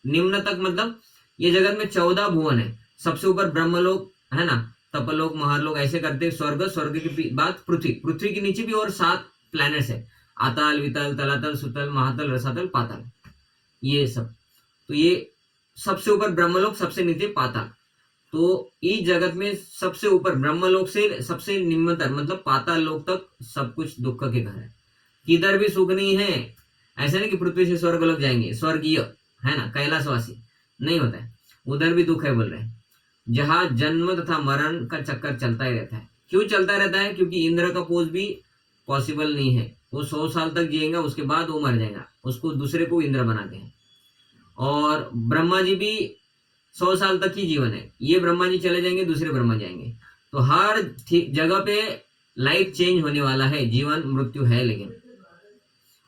निम्न तक मतलब ये जगत में 14 भुवन है। सबसे ऊपर ब्रह्मलोक है ना, तपलोक, महालोक, ऐसे करते स्वर्ग, स्वर्ग के बाद पृथ्वी, पृथ्वी के नीचे भी और 7 प्लैनेट्स है, आताल, वितल, तलातल, सुतल, महातल, रसातल, पाताल, ये सब। तो ये सबसे ऊपर ब्रह्मलोक, सबसे नीचे पाताल। तो इस जगत में सबसे ऊपर ब्रह्मलोक से सबसे निम्नतर मतलब पाताल लोक तक सब कुछ दुख के घर है, किधर भी सुख नहीं है। ऐसा नहीं कि पृथ्वी से स्वर्ग लोग जाएंगे, स्वर्गीय है ना, कैलाशवासी नहीं होता है, उधर भी दुख है बोल रहे हैं। जहां जन्म तथा मरण का चक्कर चलता ही रहता है। क्यों चलता रहता है? क्योंकि इंद्र का पोष भी पॉसिबल नहीं है, वो 100 साल तक जिएगा, उसके बाद वो मर जाएगा, उसको दूसरे को इंद्र बनाते हैं। और ब्रह्मा जी भी 100 साल तक ही जीवन है, ये ब्रह्मा जी चले जाएंगे, दूसरे ब्रह्मा जाएंगे। तो हर जगह पे लाइफ चेंज होने वाला है, जीवन मृत्यु है, लेकिन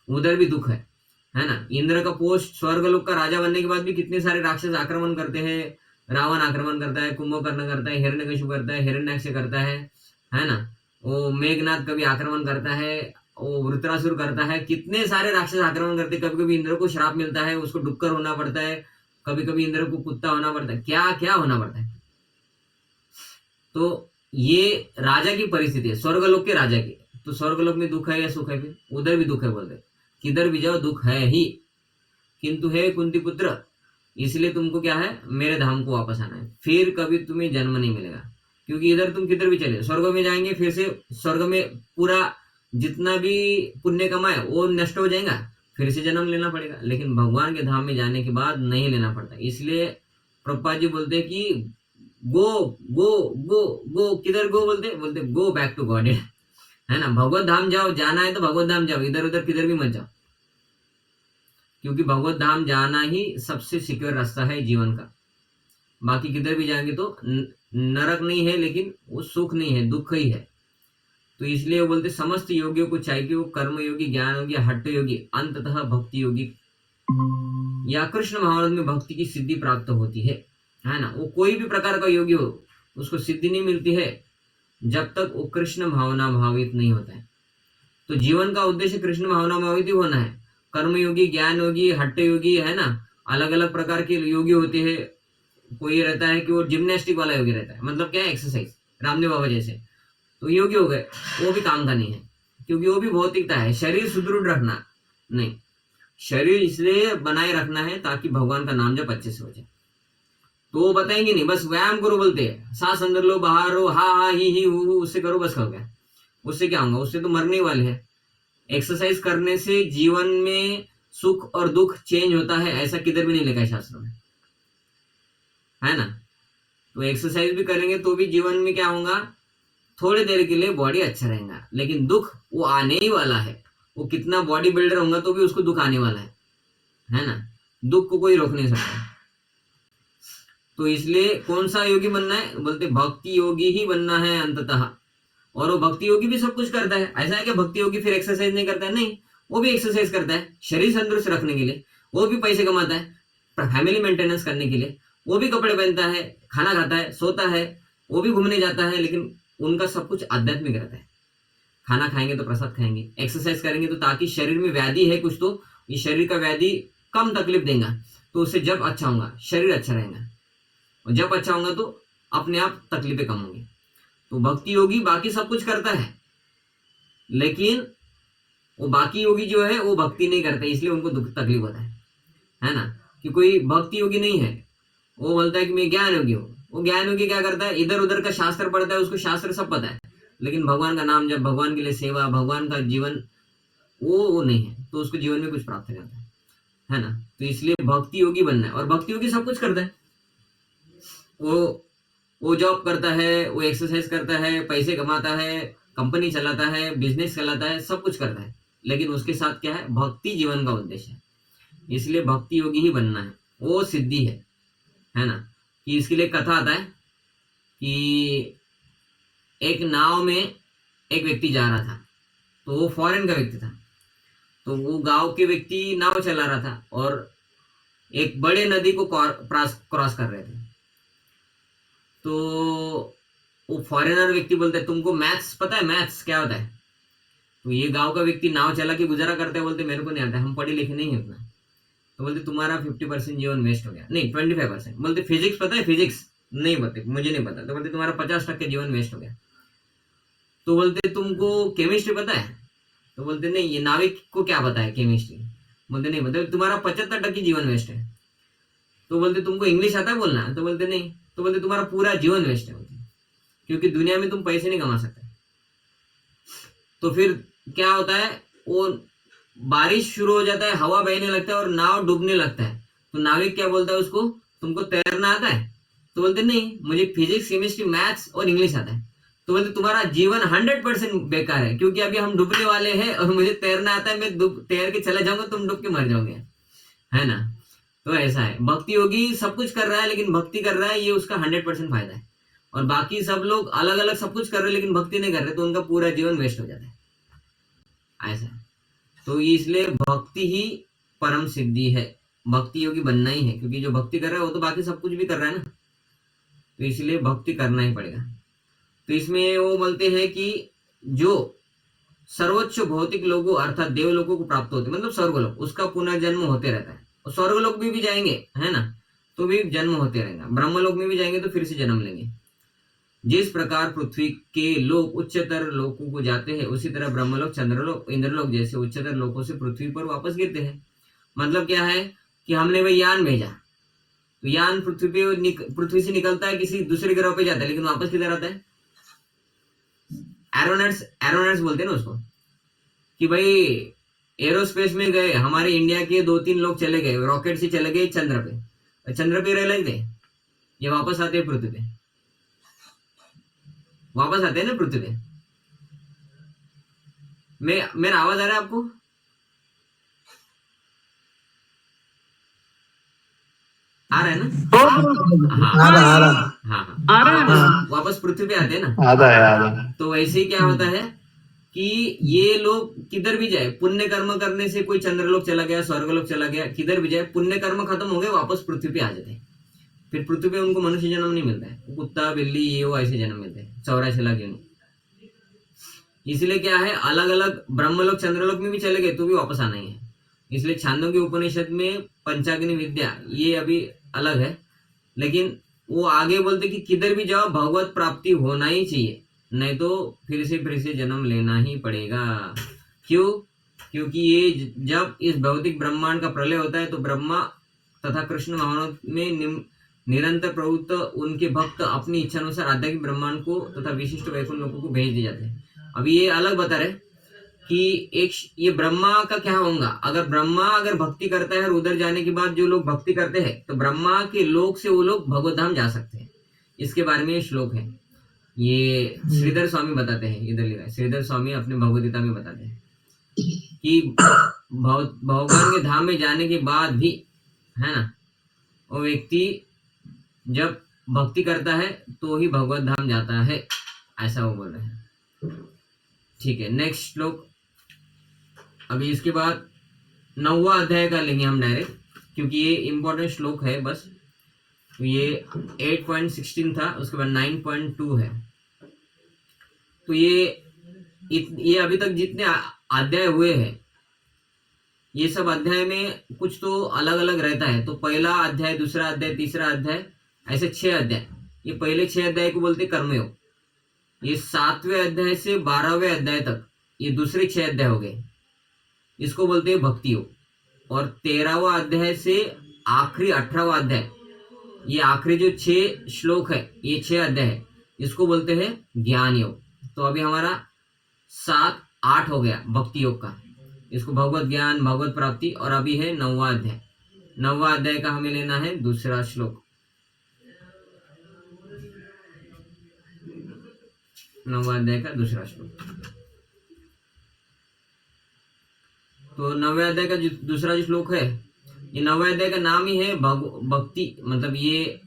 उधर भी दुख है ना। इंद्र का पोस्ट स्वर्गलोक का राजा बनने के बाद भी कितने सारे राक्षस आक्रमण करते हैं। रावण आक्रमण करता है, कुंभकर्ण करता है, हिरण्यकशिपु करता है, हिरण्याक्ष करता है ना। वो मेघनाथ कभी आक्रमण करता है, वो वृत्रासुर करता है, कितने सारे राक्षस आक्रमण करते हैं। कभी कभी इंद्र को श्राप मिलता है, उसको डुक्कर होना पड़ता है, कभी कभी इंद्र को कुत्ता होना पड़ता है, क्या क्या होना पड़ता है। तो ये राजा की परिस्थिति है, स्वर्गलोक के राजा की। तो स्वर्गलोक में दुख है या सुख है? फिर उधर भी दुख है बोलते, किधर भी जाओ दुख है ही। किंतु है कुंती पुत्र, इसलिए तुमको क्या है, मेरे धाम को वापस आना है, फिर कभी तुम्हें जन्म नहीं मिलेगा। क्योंकि इधर तुम किधर भी चले, स्वर्ग में जाएंगे, फिर से स्वर्ग में पूरा जितना भी पुण्य कमाए वो नष्ट हो जाएगा, फिर से जन्म लेना पड़ेगा। लेकिन भगवान के धाम में जाने के बाद नहीं लेना पड़ता। इसलिए प्रभुपाद जी बोलते हैं कि गो गो गो गो, किधर गो बोलते बोलते गो बैक टू गॉड, है ना। भगवत धाम जाओ, जाना है तो भगवत धाम जाओ, इधर उधर किधर भी मत जाओ। क्योंकि भगवत धाम जाना ही सबसे सिक्योर रास्ता है जीवन का। बाकी किधर भी जाएंगे तो नरक नहीं है, लेकिन वो सुख नहीं है, दुख ही है। तो इसलिए वो बोलते समस्त योगियों को चाहिए कि वो कर्म योगी, ज्ञान योगी, हट्ट योगी, अंततः भक्ति योगी या कृष्ण महानंद में भक्ति की सिद्धि प्राप्त होती है ना। वो कोई भी प्रकार का योगी हो, उसको सिद्धि नहीं मिलती है जब तक वो कृष्ण भावना भावित नहीं होता है। तो जीवन का उद्देश्य कृष्ण भावना भावित ही होना है। कर्म योगी, ज्ञान योगी, हट्ट योगी, है ना, अलग अलग प्रकार के योगी होते हैं। कोई रहता है कि वो जिम्नास्टिक वाला योगी रहता है, मतलब क्या है, एक्सरसाइज, रामदेव बाबा जैसे, तो योगी हो गए। वो भी काम का नहीं है, क्योंकि वो भी भौतिकता है। शरीर सुदृढ़ रखना नहीं, शरीर इसलिए बनाए रखना है ताकि भगवान का नाम जब अच्छे से हो जाए। तो वो बताएंगे नहीं, बस व्यायाम करो बोलते हैं, सांस अंदर लो बाहर लो, हा हा ही हु, उससे करो, बस हो गया। उससे क्या होगा, उससे तो मरने वाले हैं। एक्सरसाइज करने से जीवन में सुख और दुख चेंज होता है, ऐसा किधर भी नहीं लिखा है शास्त्रों में, है ना। तो एक्सरसाइज भी करेंगे तो भी जीवन में क्या होगा, थोड़ी देर के लिए बॉडी अच्छा रहेगा, लेकिन दुख वो आने ही वाला है। वो कितना बॉडी बिल्डर होगा तो भी उसको दुख आने वाला है ना। दुख को कोई रोक नहीं सकता। तो इसलिए कौन सा योगी बनना है, बोलते भक्ति योगी ही बनना है अंततः। और वो भक्ति योगी भी सब कुछ करता है। ऐसा है कि भक्ति योगी फिर एक्सरसाइज नहीं करता है, नहीं, वो भी एक्सरसाइज करता है शरीर तंदुरुस्त रखने के लिए, वो भी पैसे कमाता है फैमिली मेंटेनेंस करने के लिए, वो भी कपड़े पहनता है, खाना खाता है, सोता है, वो भी घूमने जाता है, लेकिन उनका सब कुछ आध्यात्मिक रहता है। खाना खाएंगे तो प्रसाद खाएंगे, एक्सरसाइज करेंगे तो ताकि शरीर में व्याधि है कुछ, तो ये शरीर का व्याधि कम तकलीफ देगा, तो उससे जब अच्छा होगा शरीर अच्छा रहेगा, और जब अच्छा होगा तो अपने आप तकलीफें कम होंगी। तो भक्ति योगी बाकी सब कुछ करता है, लेकिन वो बाकी योगी जो है वो भक्ति नहीं करते, इसलिए उनको दुख तकलीफ होता है ना। कि कोई भक्ति योगी नहीं है, वो बोलता है कि मैं ज्ञान योगी हूँ। वो ज्ञान योगी क्या करता है, इधर उधर का शास्त्र पढ़ता है, उसको शास्त्र सब पता है, लेकिन भगवान का नाम जब, भगवान के लिए सेवा, भगवान का जीवन, वो नहीं है, तो उसको जीवन में कुछ प्राप्त नहीं होता है ना। तो इसलिए भक्ति योगी बनना है, और भक्ति योगी सब कुछ करता है। वो जॉब करता है, वो एक्सरसाइज करता है, पैसे कमाता है, कंपनी चलाता है, बिजनेस चलाता है, सब कुछ करता है, लेकिन उसके साथ क्या है, भक्ति जीवन का उद्देश्य है। इसलिए भक्ति योगी ही बनना है, वो सिद्धि है ना। कि इसके लिए कथा आता है कि एक नाव में एक व्यक्ति जा रहा था, तो वो फॉरेन का व्यक्ति था, तो वो गांव के व्यक्ति नाव चला रहा था और एक बड़े नदी को क्रॉस कर रहे थे। तो वो फॉरेनर व्यक्ति बोलता है, तुमको मैथ्स पता है, मैथ्स क्या होता है। तो ये गांव का व्यक्ति नाव चला के गुजारा करते हैं, बोलते मेरे को नहीं आता, हम पढ़े लिखे नहीं है उतना। तो बोलते तुम्हारा 50% जीवन वेस्ट हो गया, नहीं 25%। बोलते फिजिक्स पता है, फिजिक्स नहीं, बोलते मुझे नहीं पता। तो बोलते तुम्हारा 50% जीवन वेस्ट हो गया। तो बोलते तुमको केमिस्ट्री पता है। तो बोलते नहीं, ये नाविक को क्या पता है केमिस्ट्री। बोलते नहीं, बोलते तुम्हारा 75% जीवन वेस्ट है। तो बोलते तुमको इंग्लिश आता है बोलना। तो बोलते नहीं। तो बोलते तुम्हारा पूरा जीवन वेस्ट है, बोलते क्योंकि दुनिया में तुम पैसे नहीं कमा सकते। तो फिर क्या होता है, वो बारिश शुरू हो जाता है, हवा बहने लगता है और नाव डूबने लगता है। तो नाविक क्या बोलता है उसको, तुमको तैरना आता है। तो बोलते नहीं, मुझे फिजिक्स, केमिस्ट्री, मैथ्स और इंग्लिश आता है। तो बोलते तुम्हारा जीवन 100% बेकार है, क्योंकि अभी हम डूबने वाले हैं और मुझे तैरना आता है, मैं तैर के चला जाऊंगा, तुम डूब के मर जाओगे, है ना। तो ऐसा है, भक्ति योगी सब कुछ कर रहा है, लेकिन भक्ति कर रहा है, ये उसका 100% फायदा है। और बाकी सब लोग अलग अलग सब कुछ कर रहे हैं, लेकिन भक्ति नहीं कर रहे, तो उनका पूरा जीवन वेस्ट हो जाता है, ऐसा। तो इसलिए भक्ति ही परम सिद्धि है, भक्ति योगी बनना ही है, क्योंकि जो भक्ति कर रहा है वो तो बाकी सब कुछ भी कर रहा है ना। तो इसलिए भक्ति करना ही पड़ेगा। तो इसमें वो बोलते हैं कि जो सर्वोच्च भौतिक लोगों अर्थात देव लोगों को प्राप्त होते, मतलब स्वर्गलोक, उसका पुनर्जन्म होते रहता है। और स्वर्गलोक भी जाएंगे, है ना, तो भी जन्म होते रहेगा। ब्रह्मलोक में भी जाएंगे तो फिर से जन्म लेंगे। जिस प्रकार पृथ्वी के लोग उच्चतर लोकों को जाते हैं, उसी तरह ब्रह्मलोक, चंद्रलोक, इंद्रलोक जैसे उच्चतर लोकों से पृथ्वी पर वापस गिरते हैं। मतलब क्या है कि हमने वही यान भेजा, तो यान पृथ्वी से निकलता है, किसी दूसरे ग्रह पे जाता है, लेकिन वापस किधर आता है, एरोनट्स बोलते हैं ना उसको, कि भाई एरोस्पेस में गए, हमारे इंडिया के 2-3 लोग चले गए, रॉकेट से चले गए चंद्र पे, चंद्र पे रह लेते, ये वापस आते हैं पृथ्वी पे, वापस आते हैं ना पृथ्वी पे। मेरा आवाज आ रहा है आपको? आ रहा है ना? आ हाँ रहा हाँ हाँ, वापस पृथ्वी पे आते हैं ना। आता है। तो वैसे ही क्या होता है कि ये लोग किधर भी जाए, पुण्य कर्म करने से कोई चंद्रलोक चला गया, स्वर्गलोक चला गया, किधर भी जाए पुण्य कर्म खत्म हो गए, वापस पृथ्वी पे आ जाते हैं। फिर पृथ्वी पे उनको मनुष्य जन्म नहीं मिलता है, कुत्ता बिल्ली ये वो ऐसे जन्म मिलते हैं 84 लाख योनि। इसलिए क्या है, अलग अलग ब्रह्मलोक चंद्रलोक में भी चले गए तो भी वापस आना ही है। इसलिए छांदोग्य उपनिषद में पंचाग्नि विद्या ये अभी अलग है, लेकिन वो आगे बोलते कि किधर भी जाओ भगवत प्राप्ति होना ही चाहिए, नहीं तो फिर से जन्म लेना ही पड़ेगा। क्यों? क्योंकि ये जब इस भौतिक ब्रह्मांड का प्रलय होता है तो ब्रह्मा तथा कृष्ण भगवान में निरंतर प्रवृत्त उनके भक्त अपनी इच्छा अनुसार आध्यात्मिक ब्रह्मांड को तथा विशिष्ट वैकुंठ लोगों को भेज दिए जाते हैं। अभी ये अलग बता रहे कि एक ये ब्रह्मा का क्या होगा, अगर ब्रह्मा अगर भक्ति करता है और उधर जाने के बाद जो लोग भक्ति करते हैं तो ब्रह्मा के लोक से वो लोग भगवत धाम जा सकते हैं। इसके बारे में ये श्लोक है, ये श्रीधर स्वामी बताते हैं, इधर लिखा है, श्रीधर स्वामी अपने भगवदगीता में बताते हैं कि भगवान के धाम में जाने के बाद भी, है ना, वो व्यक्ति जब भक्ति करता है तो ही भगवत धाम जाता है, ऐसा वो बोल रहे हैं। ठीक है, नेक्स्ट श्लोक। अभी इसके बाद 9वां अध्याय का लेंगे हम डायरेक्ट, क्योंकि ये इंपॉर्टेंट श्लोक है बस। तो ये 8.16 था, उसके बाद 9.2 है। तो ये अभी तक जितने अध्याय हुए हैं, ये सब अध्याय में कुछ तो अलग अलग रहता है। तो पहला अध्याय, दूसरा अध्याय, तीसरा अध्याय, ऐसे 6 अध्याय। ये पहले 6 अध्याय को बोलते कर्मयोग। ये 7वें अध्याय से 12वें अध्याय तक ये दूसरे 6 अध्याय हो गए, इसको बोलते हैं भक्ति योग। और 13वां अध्याय से आखिरी 18वां अध्याय, ये आखिरी जो 6 श्लोक है, ये 6 अध्याय है, इसको बोलते हैं ज्ञान योग। तो अभी हमारा 7-8 हो गया भक्ति योग का, इसको भगवत ज्ञान, भगवत प्राप्ति। और अभी है 9वां अध्याय। 9वां अध्याय का हमें लेना है दूसरा श्लोक। 9वां अध्याय का दूसरा श्लोक। तो 9वें अध्याय का दूसरा जो श्लोक है, ये 9वें अध्याय का नाम ही है भक्ति। मतलब ये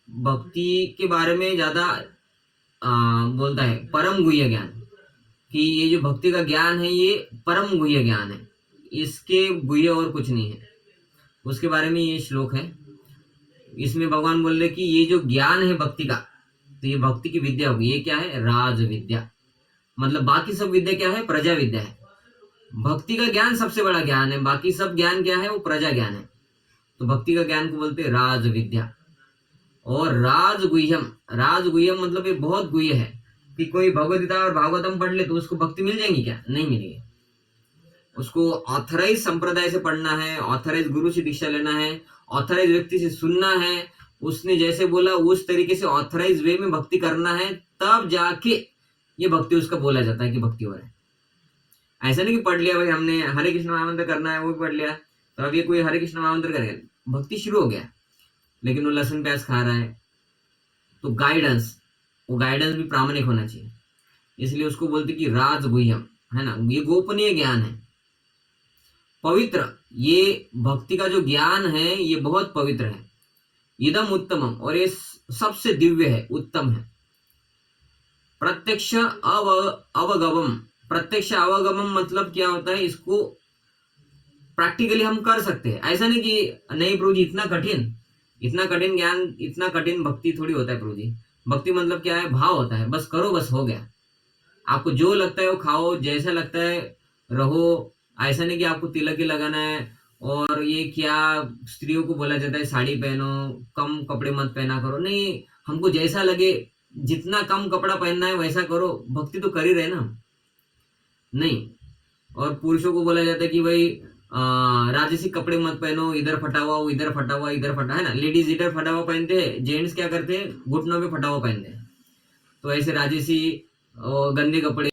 भक्ति के बारे में ज्यादा बोलता है, परम गुह्य ज्ञान, कि ये जो भक्ति का ज्ञान है ये परम गुह्य ज्ञान है, इसके गुह्य और कुछ नहीं है, उसके बारे में ये श्लोक है। इसमें भगवान बोल रहे कि ये जो ज्ञान है भक्ति का, तो ये भक्ति की विद्या होगी। ये क्या है? राज विद्या। मतलब बाकी सब विद्या क्या है? प्रजा विद्या है। भक्ति का ज्ञान सबसे बड़ा ज्ञान है, बाकी सब ज्ञान क्या है? वो प्रजा ज्ञान है। तो भक्ति का ज्ञान को बोलते हैं राज विद्या। और राजगुह्यम, राजगुह्यम मतलब ये बहुत गुह्य है, कि कोई भगवदगीता और भागवतम पढ़ ले तो उसको भक्ति मिल जाएगी क्या? नहीं मिलेगी। उसको ऑथराइज संप्रदाय से पढ़ना है, ऑथराइज गुरु से दीक्षा लेना है, ऑथराइज व्यक्ति से सुनना है, उसने जैसे बोला उस तरीके से ऑथराइज वे में भक्ति करना है, तब जाके ये भक्ति उसका बोला जाता है कि भक्ति हो रहा है। ऐसा नहीं कि पढ़ लिया भाई हमने, हरे कृष्ण महामंत्र करना है वो भी पढ़ लिया, तो अब ये कोई हरे कृष्ण महामंत्र करेगा, भक्ति शुरू हो गया, लेकिन वो लहसुन प्याज खा रहा है। तो गाइडेंस, वो गाइडेंस भी प्रामाणिक होना चाहिए, इसलिए उसको बोलते कि राजगुह्यम, है ना, ये गोपनीय ज्ञान है, पवित्र। ये भक्ति का जो ज्ञान है ये बहुत पवित्र है। इदम उत्तमम, और ये सबसे दिव्य है, उत्तम है। प्रत्यक्ष अवगमम, प्रत्यक्ष अवगमम मतलब क्या होता है? इसको प्रैक्टिकली हम कर सकते हैं। ऐसा नहीं कि नहीं प्रभु जी इतना कठिन ज्ञान, इतना कठिन भक्ति थोड़ी होता है प्रभु जी। भक्ति मतलब क्या है? भाव होता है, बस करो, बस हो गया। आपको जो लगता है वो खाओ, जैसा लगता है रहो। ऐसा नहीं कि आपको तिलक ही लगाना है, और ये क्या स्त्रियों को बोला जाता है साड़ी पहनो, कम कपड़े मत पहना करो। नहीं, हमको जैसा लगे, जितना कम कपड़ा पहनना है वैसा करो, भक्ति तो कर ही रहे ना। नहीं, और पुरुषों को बोला जाता है कि भाई राजसी कपड़े मत पहनो, इधर फटा हुआ, इधर फटा हुआ, इधर फटा, है ना। लेडीज इधर फटा हुआ पहनते हैं, जेंट्स क्या करते हैं? घुटनों पे फटा हुआ पहनते हैं। तो ऐसे राजसी गंदे कपड़े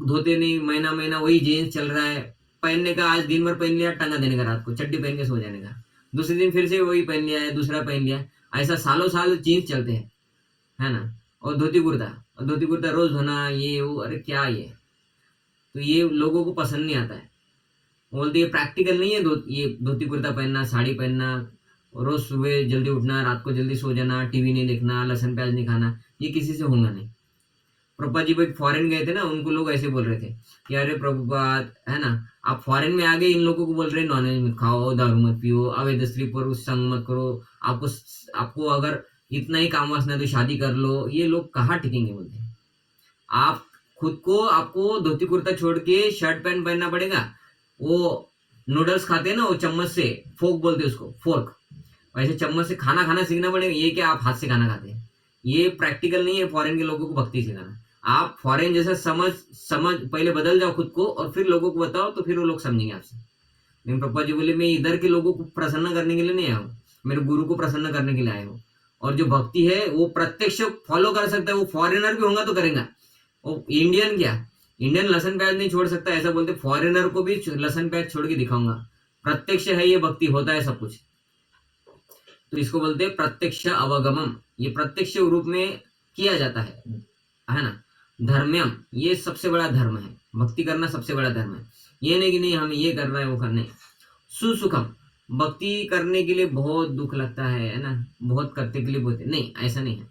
धोते नहीं, महीना महीना वही जीन्स चल रहा है पहनने का। आज दिन भर पहन लिया, टंगा देने का, रात को चड्डी पहन के सो जाने का, दूसरे दिन फिर से वही पहन लिया है, दूसरा पहन लिया। ऐसा सालों साल जीन्स चलते हैं, है ना। और धोती कुर्ता रोज धोना, ये वो, अरे क्या ये। तो ये लोगों को पसंद नहीं आता है। बोलते ये प्रैक्टिकल नहीं है, ये धोती कुर्ता पहनना, साड़ी पहनना, रोज सुबह जल्दी उठना, रात को जल्दी सो जाना, टीवी नहीं देखना, लहसुन प्याज नहीं खाना, ये किसी से होगा नहीं। प्रभुपाद जी भाई फॉरेन गए थे ना, उनको लोग ऐसे बोल रहे थे कि अरे प्रभुपाद, है ना, आप फॉरेन में आ गए, इन लोगों को बोल रहे हैं नॉनवेज मत खाओ, दारू मत पियो, अवैध स्त्री पर संग मत करो, आपको आपको अगर इतना ही काम वासना है तो शादी कर लो। ये लोग कहाँ टिकेंगे बोलते हैं। आप खुद को, आपको धोती कुर्ता छोड़ के शर्ट पैंट पहनना पड़ेगा। वो नूडल्स खाते हैं ना, वो चम्मच से, फोक बोलते हैं उसको, फोर्क, वैसे चम्मच से खाना खाना सीखना पड़ेगा। ये क्या आप हाथ से खाना खाते हैं, ये प्रैक्टिकल नहीं है फॉरेन के लोगों को भक्ति सिखाना। आप फॉरेन जैसा समझ समझ पहले बदल जाओ खुद को, और फिर लोगों को बताओ, तो फिर वो लोग समझेंगे आपसे। लेकिन पप्पा जी बोले मैं इधर के लोगों को प्रसन्न करने के लिए नहीं आया हूँ, मेरे गुरु को प्रसन्न करने के लिए आया हूँ। और जो भक्ति है वो प्रत्यक्ष फॉलो कर सकता है, वो फॉरेनर भी होगा तो करेगा। वो इंडियन क्या, इंडियन लहसन प्याज नहीं छोड़ सकता ऐसा बोलते, फॉरेनर को भी लहसन प्याज छोड़ के दिखाऊंगा। प्रत्यक्ष है ये भक्ति, होता है सब कुछ। तो इसको बोलते हैं प्रत्यक्ष अवगमम। ये प्रत्यक्ष रूप में किया जाता है ना। धर्म्यम, ये सबसे बड़ा धर्म है, भक्ति करना सबसे बड़ा धर्म है। ये नहीं कि नहीं हमें ये कर रहा है वो करने। सुसुखम, भक्ति करने के लिए बहुत दुख लगता है ना, बहुत करते के लिए बोलते नहीं, ऐसा नहीं है।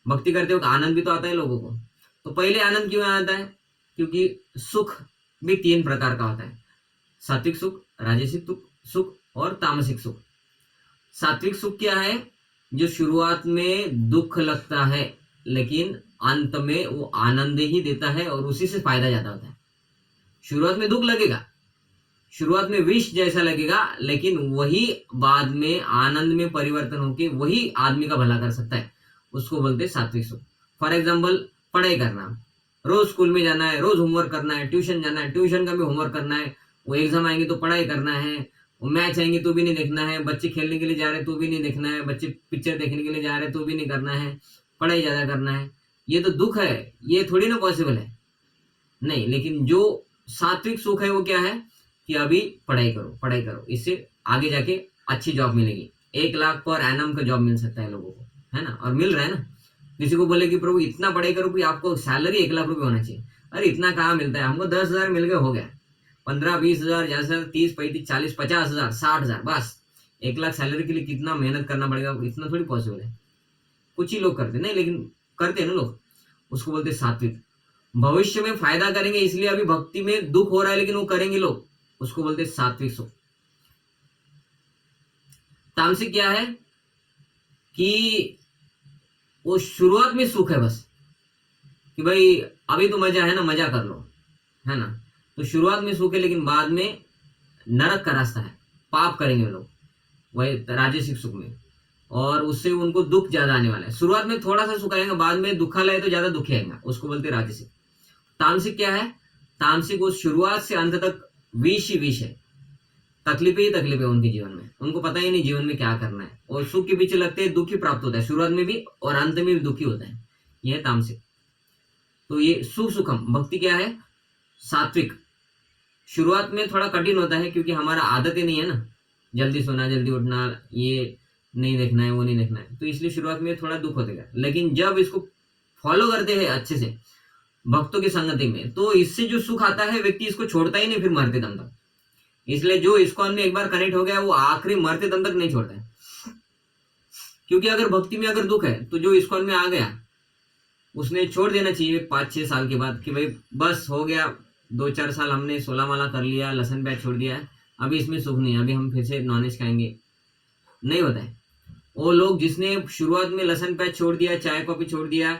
भक्ति करते वक्त आनंद भी तो आता है लोगों को। तो पहले आनंद क्यों आता है, क्योंकि सुख भी 3 प्रकार का होता है, सात्विक सुख, राजसिक सुख और तामसिक सुख। सात्विक सुख क्या है, जो शुरुआत में दुख लगता है लेकिन अंत में वो आनंद ही देता है और उसी से फायदा ज्यादा होता है। शुरुआत में दुख लगेगा, शुरुआत में विष जैसा लगेगा, लेकिन वही बाद में आनंद में परिवर्तन होकर वही आदमी का भला कर सकता है। उसको बोलते हैं सात्विक सुख। फॉर एग्जाम्पल, पढ़ाई करना, रोज स्कूल में जाना है, रोज होमवर्क करना है, ट्यूशन जाना है, ट्यूशन का भी होमवर्क करना है, वो एग्जाम आएंगे तो पढ़ाई करना है, वो मैच आएंगे तो भी नहीं देखना है, बच्चे खेलने के लिए जा रहे तो भी नहीं देखना है, बच्चे पिक्चर देखने के लिए जा रहे तो भी नहीं करना है, पढ़ाई ज्यादा करना है। ये तो दुख है, ये थोड़ी ना पॉसिबल है। नहीं, लेकिन जो सात्विक सुख है वो क्या है कि अभी पढ़ाई करो, पढ़ाई करो, इससे आगे जाके अच्छी जॉब मिलेगी। 1 लाख पर एनम का जॉब मिल सकता है लोगों को, है ना, और मिल रहा है ना। किसी को बोले कि प्रभु इतना पढ़ाई करो कि आपको सैलरी 1 लाख रुपए होना चाहिए, अरे इतना कहाँ मिलता है, हमको 10,000 मिल गए हो गया, 15-20,000, जैसा 30-35-40-50,000, 60,000, बस 1 लाख सैलरी के लिए कितना मेहनत करना पड़ेगा, इतना थोड़ी पॉसिबल है। कुछ ही लोग करते नहीं, लेकिन करते हैं ना लोग, उसको बोलते सात्विक। भविष्य में फायदा करेंगे, इसलिए अभी भक्ति में दुख हो रहा है लेकिन वो करेंगे लोग, उसको बोलते सात्विक सुख। तामसिक क्या है कि वो शुरुआत में सुख है बस, कि भाई अभी तो मजा है ना, मजा कर लो, है ना। तो शुरुआत में सुख है लेकिन बाद में नरक का रास्ता है, पाप करेंगे लोग वही राजसिक सुख में, और उससे उनको दुख ज्यादा आने वाला है। शुरुआत में थोड़ा सा सुख आएगा, बाद में दुखालय तो ज्यादा दुखी आएगा, उसको बोलते राजसिक। तामसिक क्या है, तामसिक उस शुरुआत से अंत तक विष ही विष है, तकलीफें ही तकलीफ है उनके जीवन में, उनको पता ही नहीं जीवन में क्या करना है, और सुख के पीछे लगते हैं, दुख ही प्राप्त होता है शुरुआत में भी और अंत में भी दुखी होता है। यह है तामसिक। तो ये सुखम भक्ति क्या है, सात्विक। शुरुआत में थोड़ा कठिन होता है क्योंकि हमारा आदत ही नहीं है ना, जल्दी सोना, जल्दी उठना, ये नहीं देखना है, वो नहीं देखना है, तो इसलिए शुरुआत में थोड़ा दुख होता है। लेकिन जब इसको फॉलो करते हैं अच्छे से भक्तों की संगति में, तो इससे जो सुख आता है व्यक्ति इसको छोड़ता ही नहीं फिर मरते दम तक। इसलिए जो इस्कॉन में एक बार कनेक्ट हो गया वो आखिरी मरते दम तक नहीं छोड़ता है। क्योंकि अगर भक्ति में अगर दुख है तो जो इस्कॉन में आ गया उसने छोड़ देना चाहिए 5-6 साल के बाद कि भाई बस हो गया, 2-4 साल हमने 16 माला कर लिया, लहसन प्याज छोड़ दिया, अभी इसमें सुख नहीं, अभी हम फिर से नॉनवेज खाएंगे, नहीं होता है। वो लोग जिसने शुरुआत में लहसन प्याज छोड़ दिया, चाय कॉफी छोड़ दिया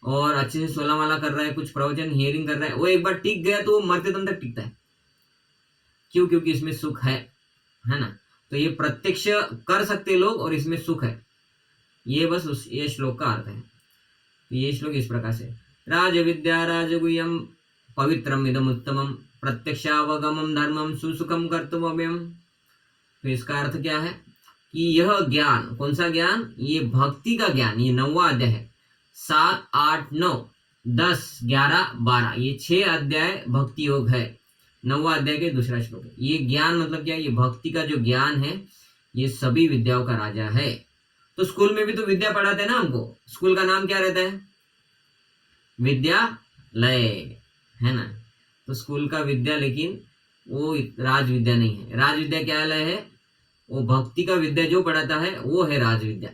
और अच्छे से 16 माला कर रहा है, कुछ प्रवचन हियरिंग कर रहा है, वो एक बार टिक गया तो वो मरते दम तक टिकता है। क्यों, क्योंकि इसमें सुख है ना। तो ये प्रत्यक्ष कर सकते लोग और इसमें सुख है, ये बस ये श्लोक का अर्थ है। ये श्लोक इस प्रकार से, राज विद्या राजगुह्यम पवित्रम इदम उत्तमम प्रत्यक्षावगमम धर्मम सुसुखम कर्तव्यम। तो इसका अर्थ क्या है कि यह ज्ञान, कौन सा ज्ञान, ये भक्ति का ज्ञान, ये 9वां अध्याय है। 7, 8, 9, 10, 11, 12 ये 6 अध्याय भक्ति योग है। 9वां अध्याय के दूसरा श्लोक है। ये ज्ञान मतलब क्या, ये भक्ति का जो ज्ञान है ये सभी विद्याओं का राजा है। तो स्कूल में भी तो विद्या पढ़ाते हैं ना हमको, स्कूल का नाम क्या रहता है, विद्यालय, है ना। तो स्कूल का विद्या लेकिन वो राज विद्या नहीं है। राज विद्या क्या है? वो भक्ति का विद्या जो पढ़ाता है वो है राज विद्या।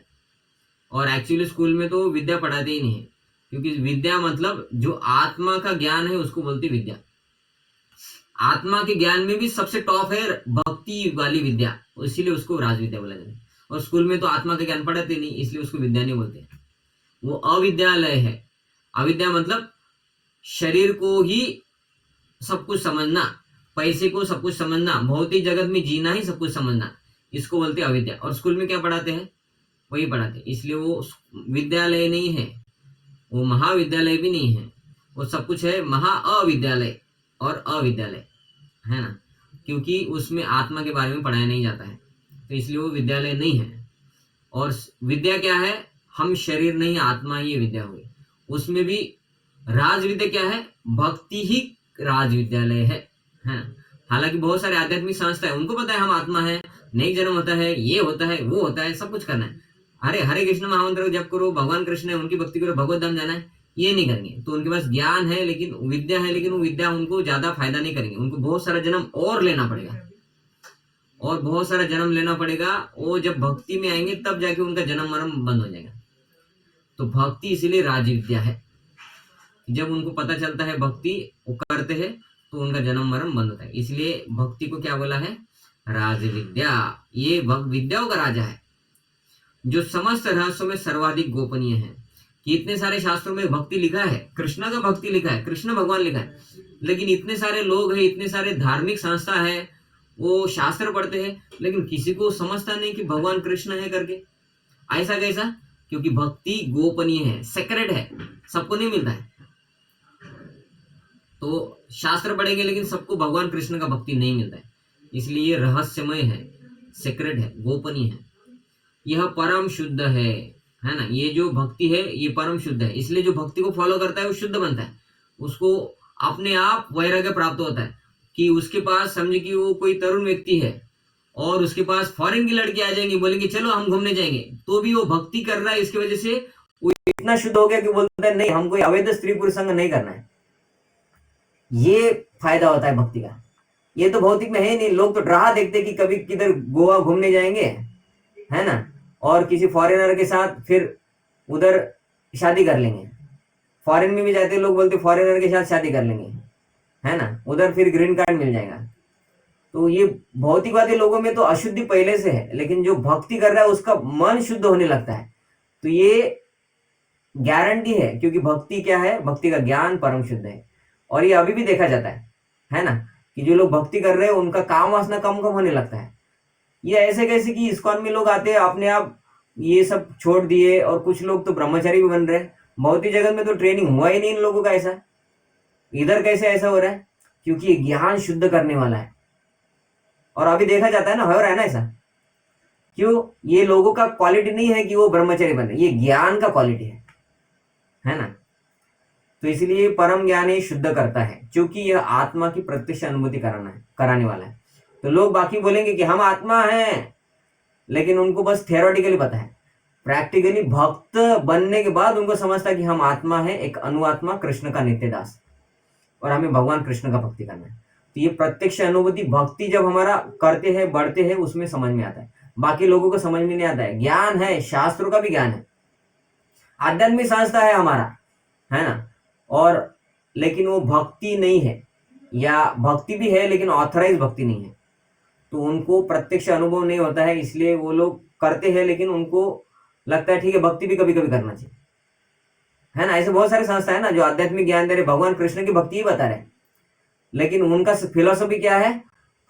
और एक्चुअली स्कूल में तो विद्या पढ़ाते ही नहीं है, क्योंकि विद्या मतलब जो आत्मा का ज्ञान है उसको बोलती विद्या। आत्मा के ज्ञान में भी सबसे टॉप है भक्ति वाली विद्या, इसीलिए उसको राज विद्या बोला जाता है। और स्कूल में तो आत्मा का ज्ञान पढ़ाते नहीं, इसलिए उसको विद्या नहीं बोलते, वो अविद्यालय है। अविद्या मतलब शरीर को ही सब कुछ समझना, पैसे को सब कुछ समझना, भौतिक जगत में जीना ही सब कुछ समझना, इसको बोलते हैं अविद्या। और स्कूल में क्या पढ़ाते हैं? वही पढ़ाते हैं, इसलिए वो विद्यालय नहीं है, वो महाविद्यालय भी नहीं है, वो सब कुछ है महा अविद्यालय और अविद्यालय, है ना, क्योंकि उसमें आत्मा के बारे में पढ़ाया नहीं जाता है, तो इसलिए वो विद्यालय नहीं है। और विद्या क्या है? हम शरीर नहीं, आत्मा ही विद्या हुई। उसमें भी राज विद्या क्या है? भक्ति ही राज विद्यालय है ना। हालांकि बहुत सारे आध्यात्मिक संस्था है, उनको पता है हम आत्मा है, नई जन्म होता है, ये होता है, वो होता है, सब कुछ करना है। अरे हरे कृष्ण महामंत्र जप करो, भगवान कृष्ण है उनकी भक्ति करो, भगवत धाम जाना है, ये नहीं करेंगे। तो उनके पास ज्ञान है, लेकिन विद्या है, लेकिन वो विद्या उनको ज्यादा फायदा नहीं करेंगे। उनको बहुत सारा जन्म और लेना पड़ेगा, और बहुत सारा जन्म लेना पड़ेगा। वो जब भक्ति में आएंगे तब जाके उनका जन्म मरण बंद हो जाएगा। तो भक्ति इसीलिए राज विद्या है। जब उनको पता चलता है भक्ति वो करते हैं, तो उनका जन्म मरण बंद होता है। इसलिए भक्ति को क्या बोला है? राज विद्या। ये विद्याओं का राजा है, जो समस्त रहस्यों में सर्वाधिक गोपनीय है। कि इतने सारे शास्त्रों में भक्ति लिखा है, कृष्ण का भक्ति लिखा है, कृष्ण भगवान लिखा है, लेकिन इतने सारे लोग हैं, इतने सारे धार्मिक संस्था है, वो शास्त्र पढ़ते हैं, लेकिन किसी को समझता नहीं कि भगवान कृष्ण है करके। ऐसा कैसा? क्योंकि भक्ति गोपनीय है, सेक्रेट है, सबको नहीं मिलता है। तो शास्त्र पढ़ेंगे लेकिन सबको भगवान कृष्ण का भक्ति नहीं मिलता है, इसलिए ये रहस्यमय है, सेक्रेट है, गोपनीय है। यह परम शुद्ध है ना। ये जो भक्ति है ये परम शुद्ध है, इसलिए जो भक्ति को फॉलो करता है वो शुद्ध बनता है, उसको अपने आप वैराग्य प्राप्त होता है। कि उसके पास समझे कि वो कोई तरुण व्यक्ति है और उसके पास फॉरेन की लड़की आ जाएंगी, बोलेंगे चलो हम घूमने जाएंगे, तो भी वो भक्ति कर रहा है, इसकी वजह से वो इतना शुद्ध हो गया कि बोलता है नहीं, हमको अवैध स्त्री पुरुष संग नहीं करना है। ये फायदा होता है भक्ति का। ये तो भौतिक में है नहीं। लोग तो राह देखते कि कभी किधर गोवा घूमने जाएंगे, है ना, और किसी फॉरेनर के साथ फिर उधर शादी कर लेंगे। फॉरेन में भी जाते लोग बोलते फॉरेनर के साथ शादी कर लेंगे, है ना, उधर फिर ग्रीन कार्ड मिल जाएगा। तो ये भौतिकवादी लोगों में तो अशुद्धि पहले से है, लेकिन जो भक्ति कर रहा है उसका मन शुद्ध होने लगता है। तो ये गारंटी है, क्योंकि भक्ति क्या है? भक्ति का ज्ञान परम शुद्ध है। और ये अभी भी देखा जाता है ना, कि जो लोग भक्ति कर रहे हैं उनका काम वासना कम कम होने लगता है। ये ऐसे कैसे कि इस्कॉन में लोग आते हैं अपने आप ये सब छोड़ दिए, और कुछ लोग तो ब्रह्मचारी भी बन रहे हैं। भौतिक जगत में तो ट्रेनिंग हुआ ही नहीं इन लोगों का ऐसा, इधर कैसे ऐसा हो रहा है? क्योंकि ये ज्ञान शुद्ध करने वाला है। और अभी देखा जाता है ना, हो रहा है ना ऐसा। क्यों? ये लोगों का क्वालिटी नहीं है कि वो ब्रह्मचारी बन रहे, ये ज्ञान का क्वालिटी है ना। तो इसलिए परम ज्ञान ही शुद्ध करता है, क्योंकि यह आत्मा की प्रत्यक्ष अनुभूति कराने वाला है। तो लोग बाकी बोलेंगे कि हम आत्मा हैं, लेकिन उनको बस थियोरेटिकली पता है। प्रैक्टिकली भक्त बनने के बाद उनको समझता है कि हम आत्मा है, एक अनुआत्मा, कृष्ण का नित्य दास, और हमें भगवान कृष्ण का भक्ति करना है। तो ये प्रत्यक्ष अनुभूति भक्ति जब हमारा करते हैं, बढ़ते हैं, उसमें समझ में आता है। बाकी लोगों को समझ में नहीं आता है। ज्ञान है, शास्त्रों का भी ज्ञान है, आध्यात्मिक संस्था है हमारा, है ना, और लेकिन वो भक्ति नहीं है, या भक्ति भी है लेकिन ऑथराइज भक्ति नहीं है। तो उनको प्रत्यक्ष अनुभव नहीं होता है, इसलिए वो लोग करते हैं, लेकिन उनको लगता है ठीक है भक्ति भी कभी कभी करना चाहिए, है ना। ऐसे बहुत सारे संस्था है ना जो आध्यात्मिक ज्ञान दे रहे, भगवान कृष्ण की भक्ति ही बता रहे, लेकिन उनका फिलोसफी क्या है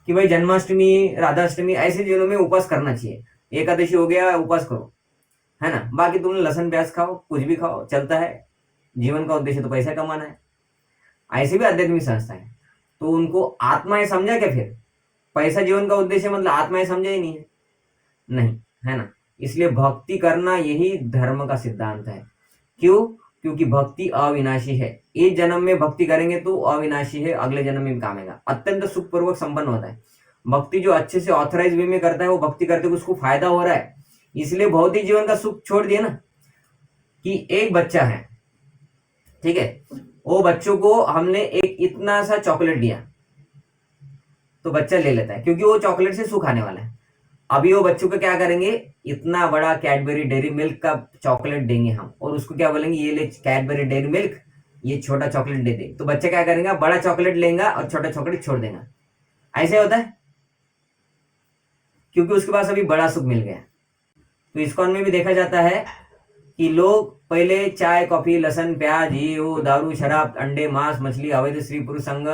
कि भाई जन्माष्टमी, राधाष्टमी ऐसे दिनों में उपवास करना चाहिए, एकादशी हो गया उपवास करो, है ना, बाकी तुम लहसुन प्याज खाओ, कुछ भी खाओ, चलता है, जीवन का उद्देश्य तो पैसा कमाना है। ऐसे भी आध्यात्मिक संस्था है। तो उनको आत्माएं समझा क्या? फिर पैसा जीवन का उद्देश्य मतलब आत्माएं समझा ही नहीं है, नहीं, है ना। इसलिए भक्ति करना यही धर्म का सिद्धांत है। क्यों? क्योंकि भक्ति अविनाशी है। इस जन्म में भक्ति करेंगे तो अविनाशी है, अगले जन्म में भी कामेगा, अत्यंत सुखपूर्वक संपन्न होता है। भक्ति जो अच्छे से ऑथराइज वे में करता है, वो भक्ति करते हुए उसको फायदा हो रहा है, इसलिए भौतिक जीवन का सुख छोड़ दिया ना। कि एक बच्चा है, ठीक है, वो बच्चों को हमने एक इतना सा चॉकलेट दिया, तो बच्चा ले लेता है क्योंकि वो चॉकलेट से सुख आने वाला है। अभी वो बच्चों को क्या करेंगे, इतना बड़ा कैडबरी डेयरी मिल्क का चॉकलेट देंगे हम और उसको क्या बोलेंगे, ये ले कैडबरी डेयरी मिल्क, ये छोटा चॉकलेट दे दे। तो बच्चा क्या करेगा, बड़ा चॉकलेट लेगा और छोटा चॉकलेट छोड़ देगा। ऐसे होता है क्योंकि उसके पास अभी बड़ा सुख मिल गया। तो इस्कॉन में भी देखा जाता है कि लोग पहले चाय, कॉफी, लहसुन, प्याज, ये वो, दारू, शराब, अंडे, मांस, मछली, अवैध स्त्री पुरुष संग,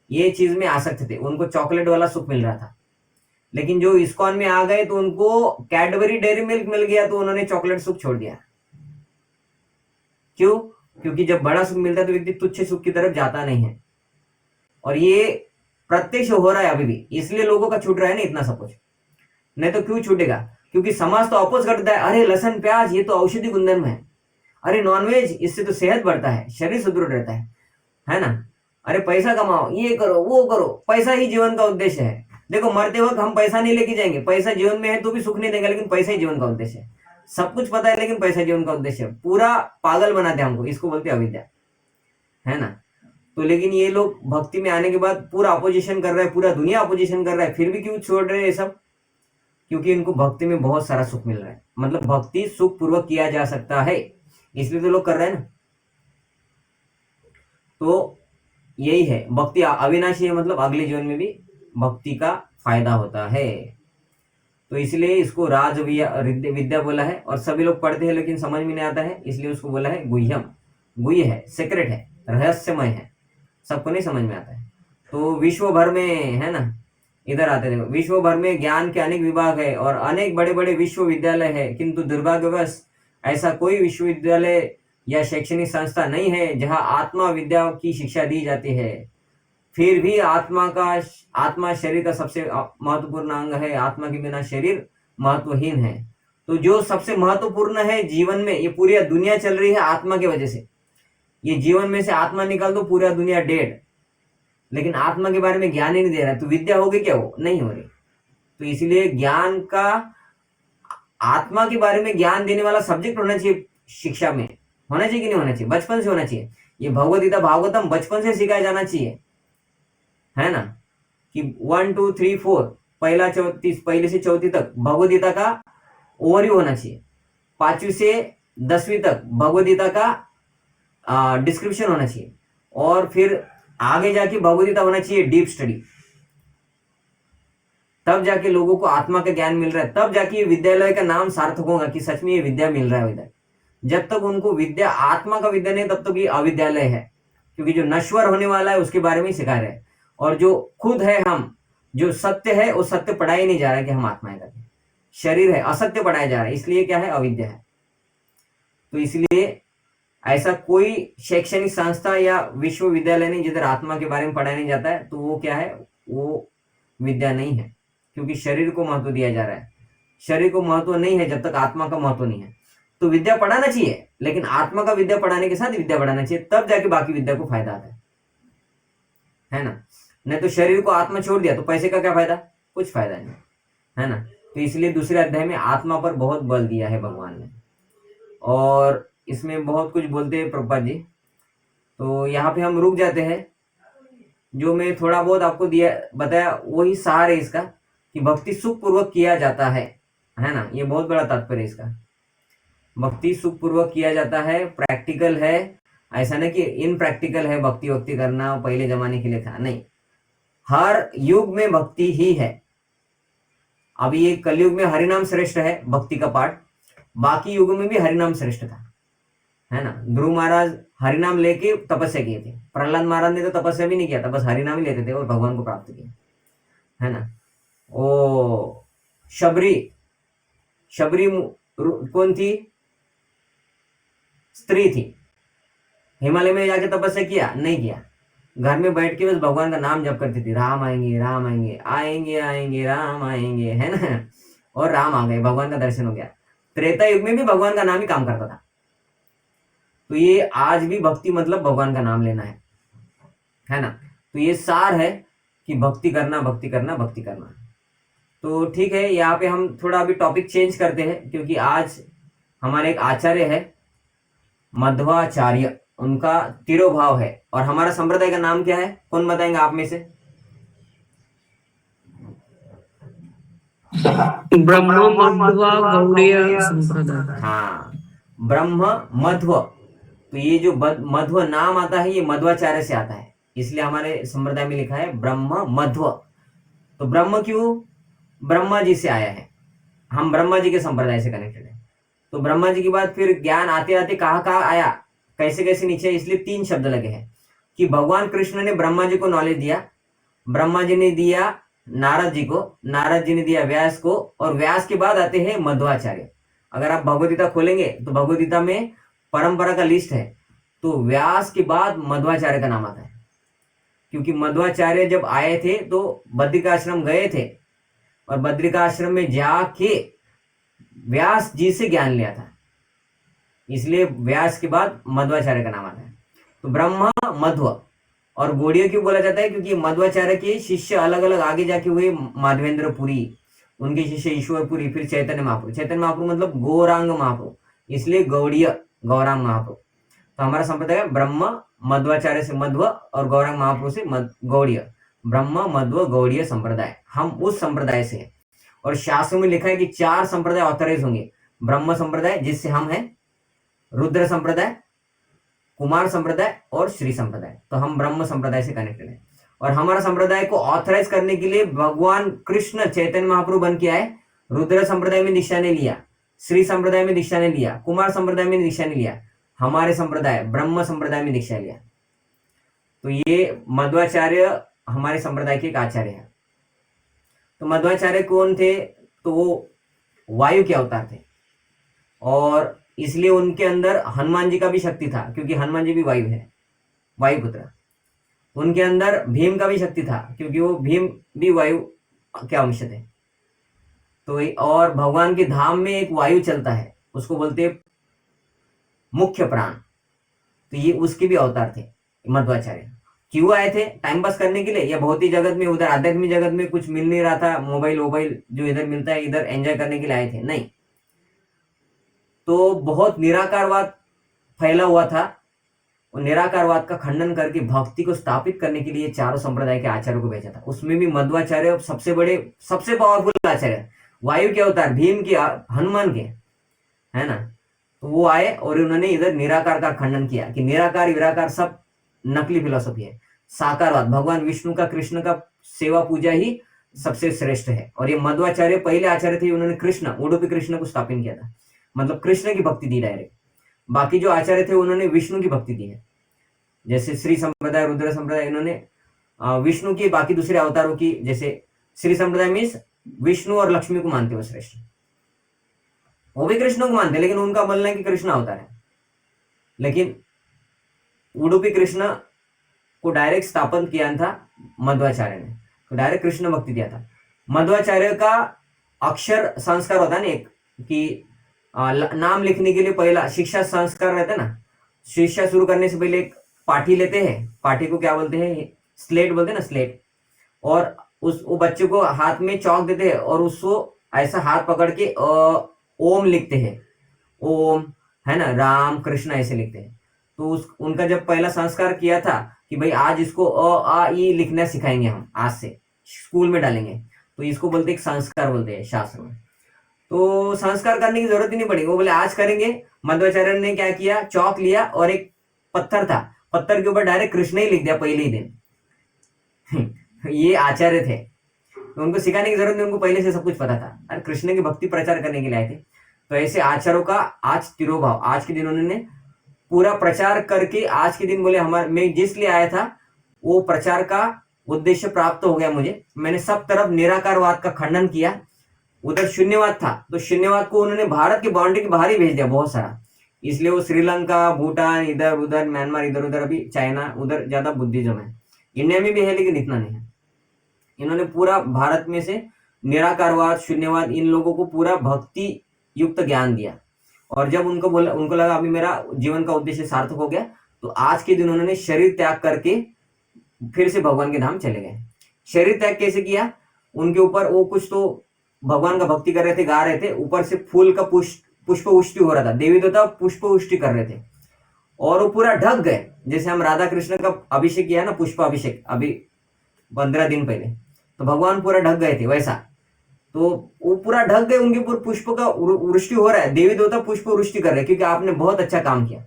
ये चीज में आसक्त थे, उनको चॉकलेट वाला सुख मिल रहा था। लेकिन जो इस्कॉन में आ गए तो उनको कैडबरी डेयरी मिल्क मिल गया, तो उन्होंने चॉकलेट सुख छोड़ दिया। क्यों? क्योंकि जब बड़ा सुख मिलता है तो व्यक्ति तुच्छ सुख की तरफ जाता नहीं है, और ये प्रत्यक्ष हो रहा है अभी भी, इसलिए लोगों का छूट रहा है ना इतना सब कुछ। नहीं तो क्यों छूटेगा? क्योंकि समाज तो अपोज करता है, अरे लहसुन प्याज ये तो औषधि गुणधर्म है, अरे नॉनवेज इससे तो सेहत बढ़ता है, शरीर सुदृढ़ रहता है ना। अरे पैसा कमाओ, ये करो वो करो, पैसा ही जीवन का उद्देश्य है। देखो मरते वक्त हम पैसा नहीं लेके जाएंगे, पैसा जीवन में है तो भी सुख नहीं देगा, लेकिन पैसा ही जीवन का उद्देश्य है। सब कुछ पता है लेकिन पैसा जीवन का उद्देश्य है, पूरा पागल बनाते हैं हमको, इसको बोलते हैं अविद्या, है ना। तो लेकिन ये लोग भक्ति में आने के बाद पूरा अपोजिशन कर रहा है, पूरा दुनिया अपोजिशन कर रहा है, फिर भी क्यों छोड़ रहे हैं ये सब? क्योंकि इनको भक्ति में बहुत सारा सुख मिल रहा है, मतलब भक्ति सुख पूर्वक किया जा सकता है, इसलिए तो लोग कर रहे हैं ना। तो यही है, भक्ति अविनाशी है, मतलब अगले जीवन में भी भक्ति का फायदा होता है। तो इसलिए इसको राज विद्या बोला है, और सभी लोग पढ़ते हैं लेकिन समझ में नहीं आता है, इसलिए उसको बोला है गुह्यम। गुह्य है, सीक्रेट है, रहस्यमय है, सबको नहीं समझ में आता है। तो विश्व भर में, है ना, इधर आते थे, विश्व भर में ज्ञान के अनेक विभाग है और अनेक बड़े बड़े विश्वविद्यालय है, किंतु दुर्भाग्यवश ऐसा कोई विश्वविद्यालय या शैक्षणिक संस्था नहीं है जहां आत्मा विद्या की शिक्षा दी जाती है। फिर भी आत्मा शरीर का सबसे महत्वपूर्ण अंग है, आत्मा के बिना शरीर महत्वहीन है। तो जो सबसे महत्वपूर्ण है जीवन में, ये पूरी दुनिया चल रही है आत्मा की वजह से। ये जीवन में से आत्मा निकाल दो, पूरा दुनिया डेड, लेकिन आत्मा के बारे में ज्ञान ही नहीं दे रहा है, तो विद्या होगी क्या? वो नहीं हो रही। तो इसलिए ज्ञान का, आत्मा के बारे में ज्ञान देने वाला सब्जेक्ट होना चाहिए शिक्षा में, होना चाहिए कि नहीं होना चाहिए? बचपन से होना चाहिए। ये भगवद्गीता भागवतम बचपन से सिखाया जाना चाहिए, है ना, कि 1 2 3 4 पहले से चौथी तक भगवद्गीता का ओवरव्यू होना चाहिए, 5वीं से 10वीं तक भगवद्गीता का डिस्क्रिप्शन होना चाहिए, और फिर आगे जाके भगवद्गीता होना चाहिए डीप स्टडी। तब जाके लोगों को आत्मा का ज्ञान मिल रहा है, तब जाके ये विद्यालय का नाम सार्थक होगा कि सच में ये विद्या मिल रहा है इधर। जब तक उनको विद्या, आत्मा का विद्या नहीं, तब तक ये अविद्यालय है, क्योंकि जो नश्वर होने वाला है उसके बारे में सिखा रहे हैं, और जो खुद है हम, जो सत्य है, वो सत्य पढ़ाया नहीं जा रहा है कि हम आत्मा है करके, शरीर है, असत्य पढ़ाया जा रहा है, इसलिए क्या है? अविद्या है। तो इसलिए ऐसा कोई शैक्षणिक संस्था या विश्वविद्यालय नहीं जिधर आत्मा के बारे में पढ़ाया नहीं जाता है, तो वो क्या है? वो विद्या नहीं है, क्योंकि शरीर को महत्व दिया जा रहा है। शरीर को महत्व नहीं है जब तक आत्मा का महत्व नहीं है। तो विद्या पढ़ाना चाहिए, लेकिन आत्मा का विद्या पढ़ाने के साथ विद्या पढ़ाना चाहिए, तब जाके बाकी विद्या को फायदा आता है ना। नहीं तो शरीर को आत्मा छोड़ दिया तो पैसे का क्या फायदा? कुछ फायदा नहीं, है ना। तो इसलिए दूसरे अध्याय में आत्मा पर बहुत बल दिया है भगवान ने, और इसमें बहुत कुछ बोलते हैं प्रभुपाद जी। तो यहाँ पे हम रुक जाते हैं। जो मैं थोड़ा बहुत आपको बताया वही सार है इसका, कि भक्ति सुख पूर्वक किया जाता है ना। ये बहुत बड़ा तात्पर्य इसका, भक्ति सुख पूर्वक किया जाता है, प्रैक्टिकल है। ऐसा नहीं कि इनप्रैक्टिकल है भक्ति करना, पहले जमाने के लिए था, नहीं। हर युग में भक्ति ही है। अभी ये कलयुग में हरिनाम श्रेष्ठ है भक्ति का पाठ, बाकी युगों में भी हरिनाम श्रेष्ठ था, है ना। ध्रुव महाराज हरिनाम लेके तपस्या किए थे, प्रहलाद महाराज ने तो तपस्या भी नहीं किया था, बस हरिनाम ही लेते थे और भगवान को प्राप्त किया, है ना। ओ शबरी कौन थी? स्त्री थी। हिमालय में जाके तपस्या किया? नहीं किया। घर में बैठ के बस भगवान का नाम जप करती थी, राम आएंगे राम आएंगे, आएंगे आएंगे राम आएंगे, है ना। और राम आ गए, भगवान का दर्शन हो गया। त्रेता युग में भी भगवान का नाम ही काम करता था। तो ये आज भी भक्ति मतलब भगवान का नाम लेना है ना। तो ये सार है कि भक्ति करना भक्ति करना भक्ति करना। तो ठीक है, यहाँ पे हम थोड़ा अभी टॉपिक चेंज करते हैं, क्योंकि आज हमारे एक आचार्य है मध्वाचार्य, उनका तिरोभाव है, और हमारा संप्रदाय का नाम क्या है? कौन बताएंगे आप में से? ब्रह्म मध्व गौड़ीय संप्रदाय। हाँ, ब्रह्म मध्व। तो ये जो मध्व नाम आता है ये मध्वाचार्य से आता है, इसलिए हमारे संप्रदाय में लिखा है ब्रह्म मध्व। तो ब्रह्म क्यों? ब्रह्मा जी से आया है, हम ब्रह्मा जी के संप्रदाय से कनेक्टेड है। तो ब्रह्मा जी के बाद फिर ज्ञान आते आते कहाँ आया, कैसे कैसे नीचे, इसलिए 3 शब्द लगे हैं कि भगवान कृष्ण ने ब्रह्मा जी को नॉलेज दिया, ब्रह्मा जी ने दिया नारद जी को, नारद जी ने दिया व्यास को, और व्यास के बाद आते हैं मध्वाचार्य। अगर आप भगवद गीता खोलेंगे तो भगवद गीता में परंपरा का लिस्ट है, तो व्यास के बाद मध्वाचार्य का नाम आता है, क्योंकि मध्वाचार्य जब आए थे तो बद्रिकाश्रम गए थे और बद्रिकाश्रम में जाके व्यास जी से ज्ञान लिया था, इसलिए व्यास के बाद मध्वाचार्य का नाम आता है। तो ब्रह्मा मध्व और गौड़ीय क्यों बोला जाता है, क्योंकि मध्वाचार्य के शिष्य अलग अलग आगे जाके हुए, माधवेंद्रपुरी, उनके शिष्य ईश्वरपुरी, फिर चैतन्य महाप्रभु। चैतन्य महाप्रभु मतलब गौरांग महाप्रभु, इसलिए गौड़ीय, गौरांग महाप्रभु। तो हमारा संप्रदाय ब्रह्म मध्वाचार्य से मध्व और गौरांग महाप्रभु से गौड़ीय, ब्रह्म मध्व गौड़ीय संप्रदाय, हम उस संप्रदाय से हैं। और शास्त्रों में लिखा है कि 4 संप्रदाय ऑथराइज होंगे, ब्रह्म संप्रदाय जिससे हम हैं, रुद्र संप्रदाय, कुमार संप्रदाय और श्री संप्रदाय। तो हम ब्रह्म संप्रदाय से कनेक्टेड है, और हमारा संप्रदाय को ऑथराइज करने के लिए भगवान कृष्ण चैतन्य महाप्रभु बन के आए, रुद्र संप्रदाय में दीक्षा ने लिया, श्री संप्रदाय में दीक्षा ने लिया, कुमार संप्रदाय में दीक्षा ने लिया, हमारे संप्रदाय ब्रह्म संप्रदाय में दीक्षा लिया। तो ये मध्वाचार्य हमारे संप्रदाय के एक आचार्य है। तो मध्वाचार्य कौन थे? तो वो वायु के अवतार थे, और इसलिए उनके अंदर हनुमान जी का भी शक्ति था, क्योंकि हनुमान जी भी वायु है, वायुपुत्र। उनके अंदर भीम का भी शक्ति था, क्योंकि वो भीम भी वायु के अंश थे। तो और भगवान के धाम में एक वायु चलता है, उसको बोलते मुख्य प्राण, तो ये उसके भी अवतार थे मध्वाचार्य। क्यों आए थे? टाइम पास करने के लिए, या भौतिक जगत में, उधर आध्यात्मिक जगत में कुछ मिल नहीं रहा था, मोबाइल जो इधर मिलता है इधर एंजॉय करने के लिए आए थे? नहीं। तो बहुत निराकारवाद फैला हुआ था, और निराकारवाद का खंडन करके भक्ति को स्थापित करने के लिए 4 संप्रदाय के आचार्यों को भेजा था। उसमें भी मध्वाचार्य सबसे बड़े, सबसे पावरफुल आचार्य, वायु के अवतार, भीम के, हनुमान के, है ना। तो वो आए और उन्होंने इधर निराकार का खंडन किया कि निराकार विराकार सब नकली फिलोसफी है, साकारवाद, भगवान विष्णु का, कृष्ण का सेवा पूजा ही सबसे श्रेष्ठ है। और ये मध्वाचार्य पहले आचार्य थे, उन्होंने कृष्ण, उडुपी कृष्ण को स्थापित किया था, मतलब कृष्ण की भक्ति दी डायरेक्ट। बाकी जो आचार्य थे उन्होंने विष्णु की भक्ति दी है, जैसे श्री संप्रदाय, रुद्र संप्रदाय, इन्होंने विष्णु की, बाकी दूसरे अवतारों की, जैसे श्री संप्रदाय मीन्स विष्णु और लक्ष्मी को मानते हो श्रेष्ठ, वो भी कृष्ण को मानते, लेकिन उनका बोलना है कि कृष्ण अवतार है। लेकिन उडुपी कृष्ण को डायरेक्ट स्थापन किया था मध्वाचार्य ने, तो डायरेक्ट कृष्ण भक्ति दिया था। मध्वाचार्य का अक्षर संस्कार होता है ना एक, कि नाम लिखने के लिए पहला शिक्षा संस्कार रहता है ना, शिक्षा शुरू करने से पहले एक पाठी लेते हैं, पाठी को क्या बोलते हैं? स्लेट बोलते हैं ना, स्लेट। और वो बच्चे को हाथ में चौक देते हैं और उसको ऐसा हाथ पकड़ के ओम लिखते हैं, ओम, है ना, राम कृष्ण ऐसे लिखते हैं। तो उनका जब पहला संस्कार किया था कि भाई आज इसको अ आ ई लिखना सिखाएंगे हम, आज से स्कूल में डालेंगे, तो इसको बोलते एक संस्कार बोलते हैं शास्त्र में। तो संस्कार करने की जरूरत ही नहीं पड़ी, वो बोले आज करेंगे। मध्वाचार्य ने क्या किया? चौक लिया और एक पत्थर था, पत्थर के ऊपर डायरेक्ट कृष्ण ही लिख दिया पहले ही दिन। ये आचार्य थे, तो उनको सिखाने की जरूरत नहीं, उनको पहले से सब कुछ पता था, और कृष्ण की भक्ति प्रचार करने के लिए आए थे। तो ऐसे आचार्यों का आज तिरोभाव, आज के दिन उन्होंने पूरा प्रचार करके, आज के दिन बोले हमारे, मैं जिस लिए आया था वो प्रचार का उद्देश्य प्राप्त हो गया मुझे। मैंने सब तरफ निराकारवाद का खंडन किया, उधर शून्यवाद था तो शून्यवाद को उन्होंने भारत की बाउंड्री के बाहर ही भेज दिया बहुत सारा, इसलिए वो श्रीलंका, भूटान, इधर उधर, म्यांमार, इधर उधर, अभी चाइना, उधर ज्यादा बुद्धिज्म है, इंडिया में भी है लेकिन इतना नहीं है। इन्होंने पूरा भारत में से निराकारवाद, शून्यवाद, इन लोगों को पूरा भक्ति युक्त ज्ञान दिया। और जब उनको लगा अभी मेरा जीवन का उद्देश्य सार्थक हो गया, तो आज के दिन उन्होंने शरीर त्याग करके फिर से भगवान के धाम चले गए। शरीर त्याग कैसे किया? उनके ऊपर वो कुछ तो भगवान का भक्ति कर रहे थे, गा रहे थे, ऊपर से फूल का पुष्प उष्टि हो रहा था, देवी देवता पुष्प उष्टि कर रहे थे, और वो पूरा ढक गए। जैसे हम राधा कृष्ण का अभिषेक किया ना, पुष्प अभिषेक, अभी 15 दिन पहले, तो भगवान पूरा ढक गए थे वैसा। तो वो पूरा ढक गए, उनके ऊपर पुष्प का वृष्टि हो रहा है, देवी देवता पुष्प वृष्टि कर रहे हैं क्योंकि आपने बहुत अच्छा काम किया।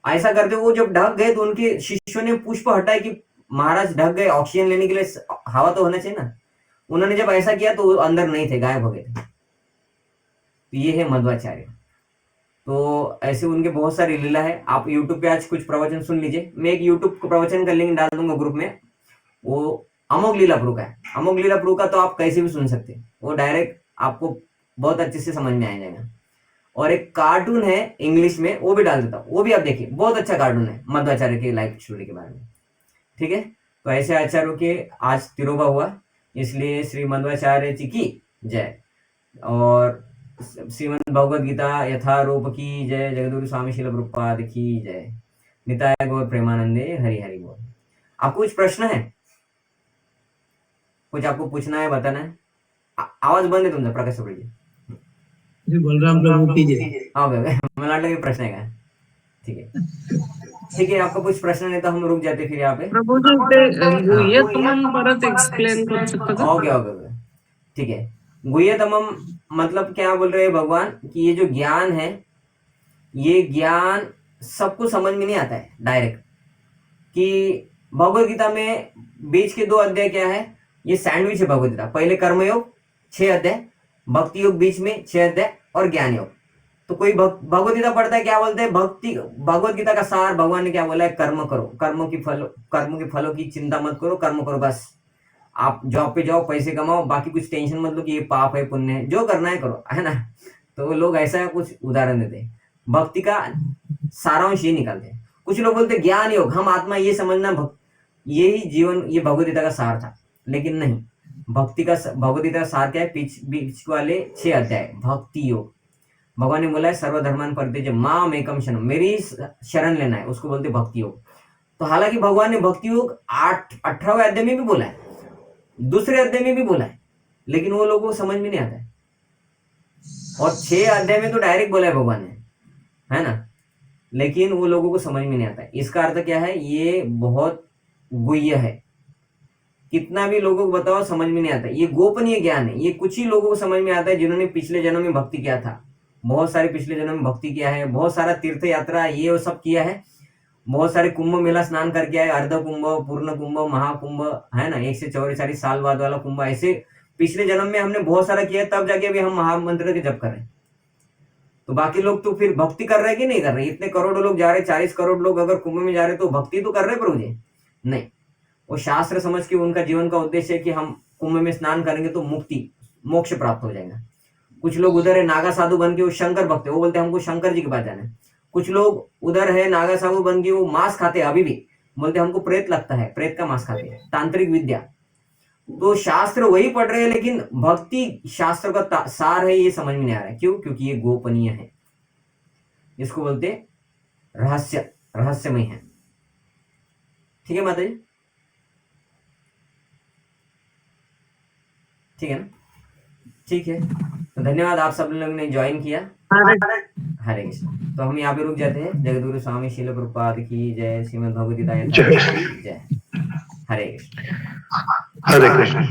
ऐसा करते वो जब ढक गए तो उनके शिष्यों ने पुष्प हटाए कि महाराज ढक गए, ऑक्सीजन लेने के लिए हवा तो होना चाहिए ना। उन्होंने जब ऐसा किया तो वो अंदर नहीं थे, गायब हो गए थे। तो ये है मध्वाचार्य। तो ऐसे उनके बहुत सारी लीला है। आप YouTube पे आज कुछ प्रवचन सुन लीजिए। मैं एक YouTube प्रवचन का लिंक डाल दूंगा ग्रुप में। वो अमोघ लीला प्रभु का है। अमोघ लीला प्रभु का तो आप कैसे भी सुन सकते हैं, वो डायरेक्ट आपको बहुत अच्छे से समझ में आ जाएगा। और एक कार्टून है इंग्लिश में, वो भी डाल देता हूँ, वो भी आप देखिए, बहुत अच्छा कार्टून है मध्वाचार्य के लाइफ स्टोरी के बारे में। ठीक है, तो ऐसे आचार्यों के आज तिरोबा हुआ, इसलिए श्री मध्वाचार्य जी की जय। और श्रीमद् भगवद गीता यथारूप की जय। जगद्गुरु स्वामी श्रील प्रभुपाद की जय। निताय गौर प्रेमानंदे हरि हरि बोल। आपको कुछ प्रश्न है, कुछ आपको पूछना है, बताना है? आवाज बंद है तुमचा प्रकाश जी। श्री बलराम प्रभु की जय। हाँ भाई, मला वाटलं की प्रश्न आहे का? ठीक है, ठीक है, आपका कुछ प्रश्न नहीं तो हम रुक जाते फिर यहाँ पे। प्रभूजी ते गुह्यतमम परत एक्सप्लेन कर सकता का? ओके ओके ओके, ठीक है। गुह्यतमम मतलब क्या बोल रहे हैं भगवान कि ये जो ज्ञान है, ये ज्ञान सबको समझ में नहीं आता है डायरेक्ट। कि भगवद गीता में बीच के 2 अध्याय क्या है, ये सैंडविच है भगवद गीता। पहले कर्मयोग 6 अध्याय, भक्ति योग बीच में 6 अध्याय, और ज्ञान योग। तो कोई भगवद गीता पढ़ता है, क्या बोलते हैं, भक्ति भगवद गीता का सार भगवान ने क्या बोला है, कर्म करो, कर्मों के फलों की चिंता मत करो, कर्म करो बस। आप जॉब पे जाओ, पैसे कमाओ, बाकी कुछ टेंशन मत लो कि ये पाप है पुण्य है, जो करना है करो, है ना। तो लोग ऐसा कुछ उदाहरण देते हैं, भक्ति का सारांश ये निकालते हैं। कुछ लोग बोलते ज्ञान योग, हम आत्मा ये समझना, ये ही जीवन, ये भगवद गीता का सार था। लेकिन नहीं, भगवद गीता का सार क्या है, बीच वाले 6 अध्याय भक्ति योग। भगवान ने बोला है सर्वधर्मान परित्यज्य माम एकम शरणम, मेरी शरण लेना है, उसको बोलते भक्ति योग। तो हालांकि भगवान ने भक्ति योग 18वें अध्याय में भी बोला है, दूसरे अध्याय में भी बोला है, लेकिन वो लोगों को समझ में नहीं आता है। और 6 अध्याय में तो डायरेक्ट बोला है भगवान ने, है ना, लेकिन वो लोगों को समझ में नहीं आता है। इसका अर्थ क्या है, ये बहुत गुह्य है, कितना भी लोगों को बताओ समझ में नहीं आता। ये गोपनीय ज्ञान है, ये कुछ ही लोगों को समझ में आता है जिन्होंने पिछले जन्म में भक्ति किया था। बहुत सारे पिछले जन्म में भक्ति किया है, बहुत सारा तीर्थ यात्रा ये वो सब किया है, बहुत सारे कुंभ मेला स्नान करके आए, अर्ध कुंभ, पूर्ण कुंभ, महाकुंभ, है ना, 144 साल बाद वाला कुंभ, ऐसे पिछले जन्म में हमने बहुत सारा किया, तब जाके अभी हम महामंत्र के जप कर रहे हैं। तो बाकी लोग तो फिर भक्ति कर रहे हैं कि नहीं कर रहे? इतने करोड़ों लोग जा रहे, 40 करोड़ लोग अगर कुंभ में जा रहे तो भक्ति तो कर रहे प्रभु जी? नहीं, वो शास्त्र समझ के उनका जीवन का उद्देश्य है कि हम कुंभ में स्नान करेंगे तो मुक्ति मोक्ष प्राप्त हो जाएगा। कुछ लोग उधर है नागा साधु बन के वो शंकर भक्त है, वो बोलते हैं हमको शंकर जी के पास जाना है। कुछ लोग उधर है नागा साधु बन के वो मांस खाते हैं अभी भी, बोलते हमको प्रेत लगता है, प्रेत का मांस खाते हैं, तांत्रिक विद्या। तो शास्त्र वही पढ़ रहे हैं, लेकिन भक्ति शास्त्र का सार है ये समझ में नहीं आ रहा है। क्यों? क्योंकि ये गोपनीय है, इसको बोलते रहस्यमय है। ठीक है माता जी, ठीक है ना? ठीक है, तो धन्यवाद आप सब लोगों ने ज्वाइन किया। हरे कृष्ण। तो हम यहाँ पे रुक जाते हैं। जगद्गुरु स्वामी श्रील प्रभुपाद की जय। श्रीमद् भगवद गीता की जय। हरे कृष्ण। हरे कृष्ण।